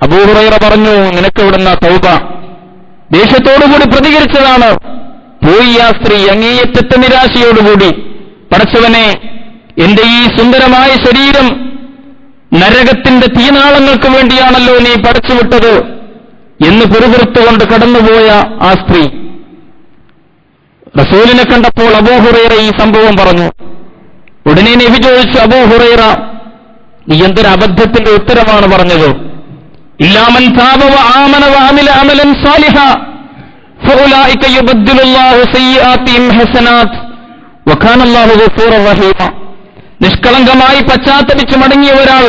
അബൂ ഹുറൈറ പറഞ്ഞു, നിനക്കെവിടുന്ന തൗബ? ദേഷ്യത്തോടുകൂടി പ്രതികരിച്ചതാണ്. പോയി ആ സ്ത്രീ അങ്ങേയറ്റത്തെ നിരാശയോടുകൂടി, പടച്ചവനെ, എന്റെ ഈ സുന്ദരമായ ശരീരം നരകത്തിന്റെ തീനാളങ്ങൾക്ക് വേണ്ടിയാണല്ലോ നീ പടച്ചുവിട്ടത് എന്ന് പിറുപിറുത്തുകൊണ്ട് കടന്നുപോയ ആ സ്ത്രീ റസൂലിനെ കണ്ടപ്പോൾ അബൂ ഹുറൈറ ഈ സംഭവം പറഞ്ഞു. ഉടനെ നബി ചോദിച്ചു, അബൂ ഹുറൈറ, നീ എന്തൊരു അബദ്ധത്തിന്റെ ഉത്തരമാണ് പറഞ്ഞത്? ഇല്ലാമൻ താബ വആമന വഅമില അമലൻ സാലിഹ ഫഉലൈക യുബദ്ദിലുല്ലാഹു സയ്യിആതിഹിം ഹസനാത്ത് വകാന അല്ലാഹു ഗഫൂറർ റഹീമ. നിഷ്കളങ്കമായി പശ്ചാത്തപിച്ച് മടങ്ങിയ ഒരാൾ,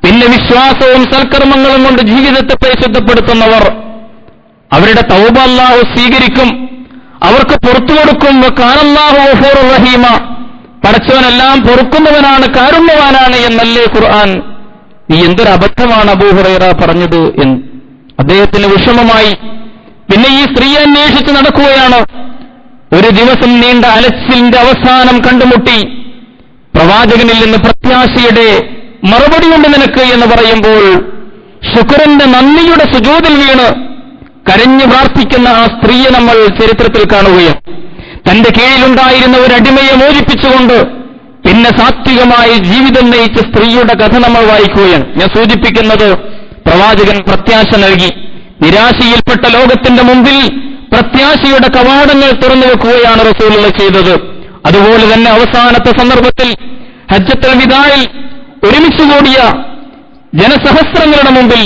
പിന്നെ വിശ്വാസവും സൽക്കർമ്മങ്ങളും കൊണ്ട് ജീവിതത്തെ പരിശുദ്ധപ്പെടുത്തുന്നവർ, അവരുടെ തൗബ അല്ലാഹു സ്വീകരിക്കും, അവർക്ക് പുറത്തു കൊടുക്കും. വകാന അല്ലാഹു ഗഫൂറർ റഹീമ, പടച്ചവനെല്ലാം പൊറുക്കുന്നവനാണ്, കാരുണ്യവാനാണ് എന്നല്ലേ ഖുർആൻ. നീ എന്തൊരു അബദ്ധമാണ് അബൂ ഹുറൈറ പറഞ്ഞത് എന്ന് അദ്ദേഹത്തിന് വിഷമമായി. പിന്നെ ഈ സ്ത്രീയെ അന്വേഷിച്ച് നടക്കുകയാണ്. ഒരു ദിവസം നീണ്ട അലച്ചിലിന്റെ അവസാനം കണ്ടുമുട്ടി. പ്രവാചകനിൽ നിന്ന് പ്രത്യാശയുടെ മറുപടിയുണ്ട് നിനക്ക് എന്ന് പറയുമ്പോൾ ശുക്രന്റെ നന്ദിയുടെ സുജൂദിൽ വീണ് കരഞ്ഞു പ്രാർത്ഥിക്കുന്ന ആ സ്ത്രീയെ നമ്മൾ ചരിത്രത്തിൽ കാണുകയാണ്. തന്റെ കീഴിലുണ്ടായിരുന്ന ഒരു അടിമയെ മോചിപ്പിച്ചുകൊണ്ട് പിന്നെ സാത്വികമായി ജീവിതം നയിച്ച സ്ത്രീയുടെ കഥ നമ്മൾ വായിക്കുകയാണ്. ഞാൻ സൂചിപ്പിക്കുന്നത്, പ്രവാചകൻ പ്രത്യാശ നൽകി. നിരാശയിൽപ്പെട്ട ലോകത്തിന്റെ മുമ്പിൽ പ്രത്യാശയുടെ കവാടങ്ങൾ തുറന്നു വെക്കുകയാണ് റസൂലുള്ളാഹി ചെയ്തത്. അതുപോലെ തന്നെ അവസാനത്തെ സന്ദർഭത്തിൽ ഹജ്ജത്തുൽ വിദായിൽ ഒരുമിച്ചുകൂടിയ ജനസഹസ്രങ്ങളുടെ മുമ്പിൽ,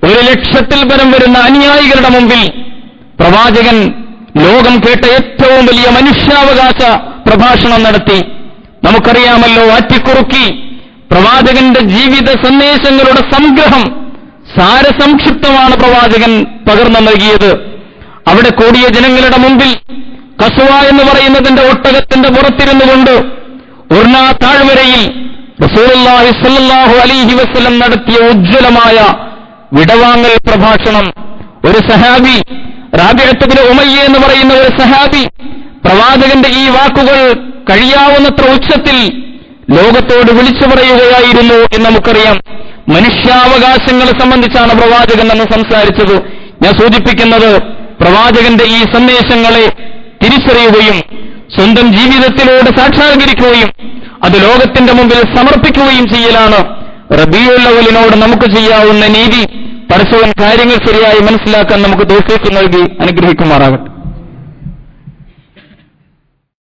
1,00,000-ൽ പരം വരുന്ന അനുയായികളുടെ മുമ്പിൽ പ്രവാചകൻ ലോകം കേട്ട ഏറ്റവും വലിയ മനുഷ്യാവകാശ പ്രഭാഷണം നടത്തി. നമുക്കറിയാമല്ലോ, ആറ്റിക്കുറുക്കി പ്രവാചകന്റെ ജീവിത സന്ദേശങ്ങളുടെ സംഗ്രഹം, സാരസംക്ഷിപ്തമാണ് പ്രവാചകൻ പകർന്നു നൽകിയത്. അവിടെ കൂടിയ ജനങ്ങളുടെ മുമ്പിൽ കസ്വ എന്ന് പറയുന്നതിന്റെ ഒട്ടകത്തിന്റെ പുറത്തിരുന്നുകൊണ്ട് ഉർനാ താഴ്വരയിൽ റസൂലുള്ളാഹി സ്വല്ലല്ലാഹു അലൈഹി വസല്ലം നടത്തിയ ഉജ്ജ്വലമായ വിടവാങ്ങൽ പ്രഭാഷണം. ഒരു സഹാബി, റാബിഅത്ത് ഇബ്നു ഉമയ്യ എന്ന് പറയുന്ന ഒരു സഹാബി, പ്രവാചകന്റെ ഈ വാക്കുകൾ കഴിയാവുന്നത്ര ഉച്ചത്തിൽ ലോകത്തോട് വിളിച്ചു പറയുകയായിരുന്നു എന്ന് നമുക്കറിയാം. മനുഷ്യാവകാശങ്ങളെ സംബന്ധിച്ചാണ് പ്രവാചകൻ അന്ന് സംസാരിച്ചത്. ഞാൻ സൂചിപ്പിക്കുന്നത്, പ്രവാചകന്റെ ഈ സന്ദേശങ്ങളെ തിരിച്ചറിയുകയും സ്വന്തം ജീവിതത്തിലൂടെ സാക്ഷാത്കരിക്കുകയും അത് ലോകത്തിന്റെ മുമ്പിൽ സമർപ്പിക്കുകയും ചെയ്യലാണ് റബീഉൽ അവ്വലിനോട് നമുക്ക് ചെയ്യാവുന്ന നീതി. പരസ്പരം കാര്യങ്ങൾ ശരിയായി മനസ്സിലാക്കാൻ നമുക്ക് തൗഫീഖ് നൽകി അനുഗ്രഹിക്കുമാറാകട്ടെ.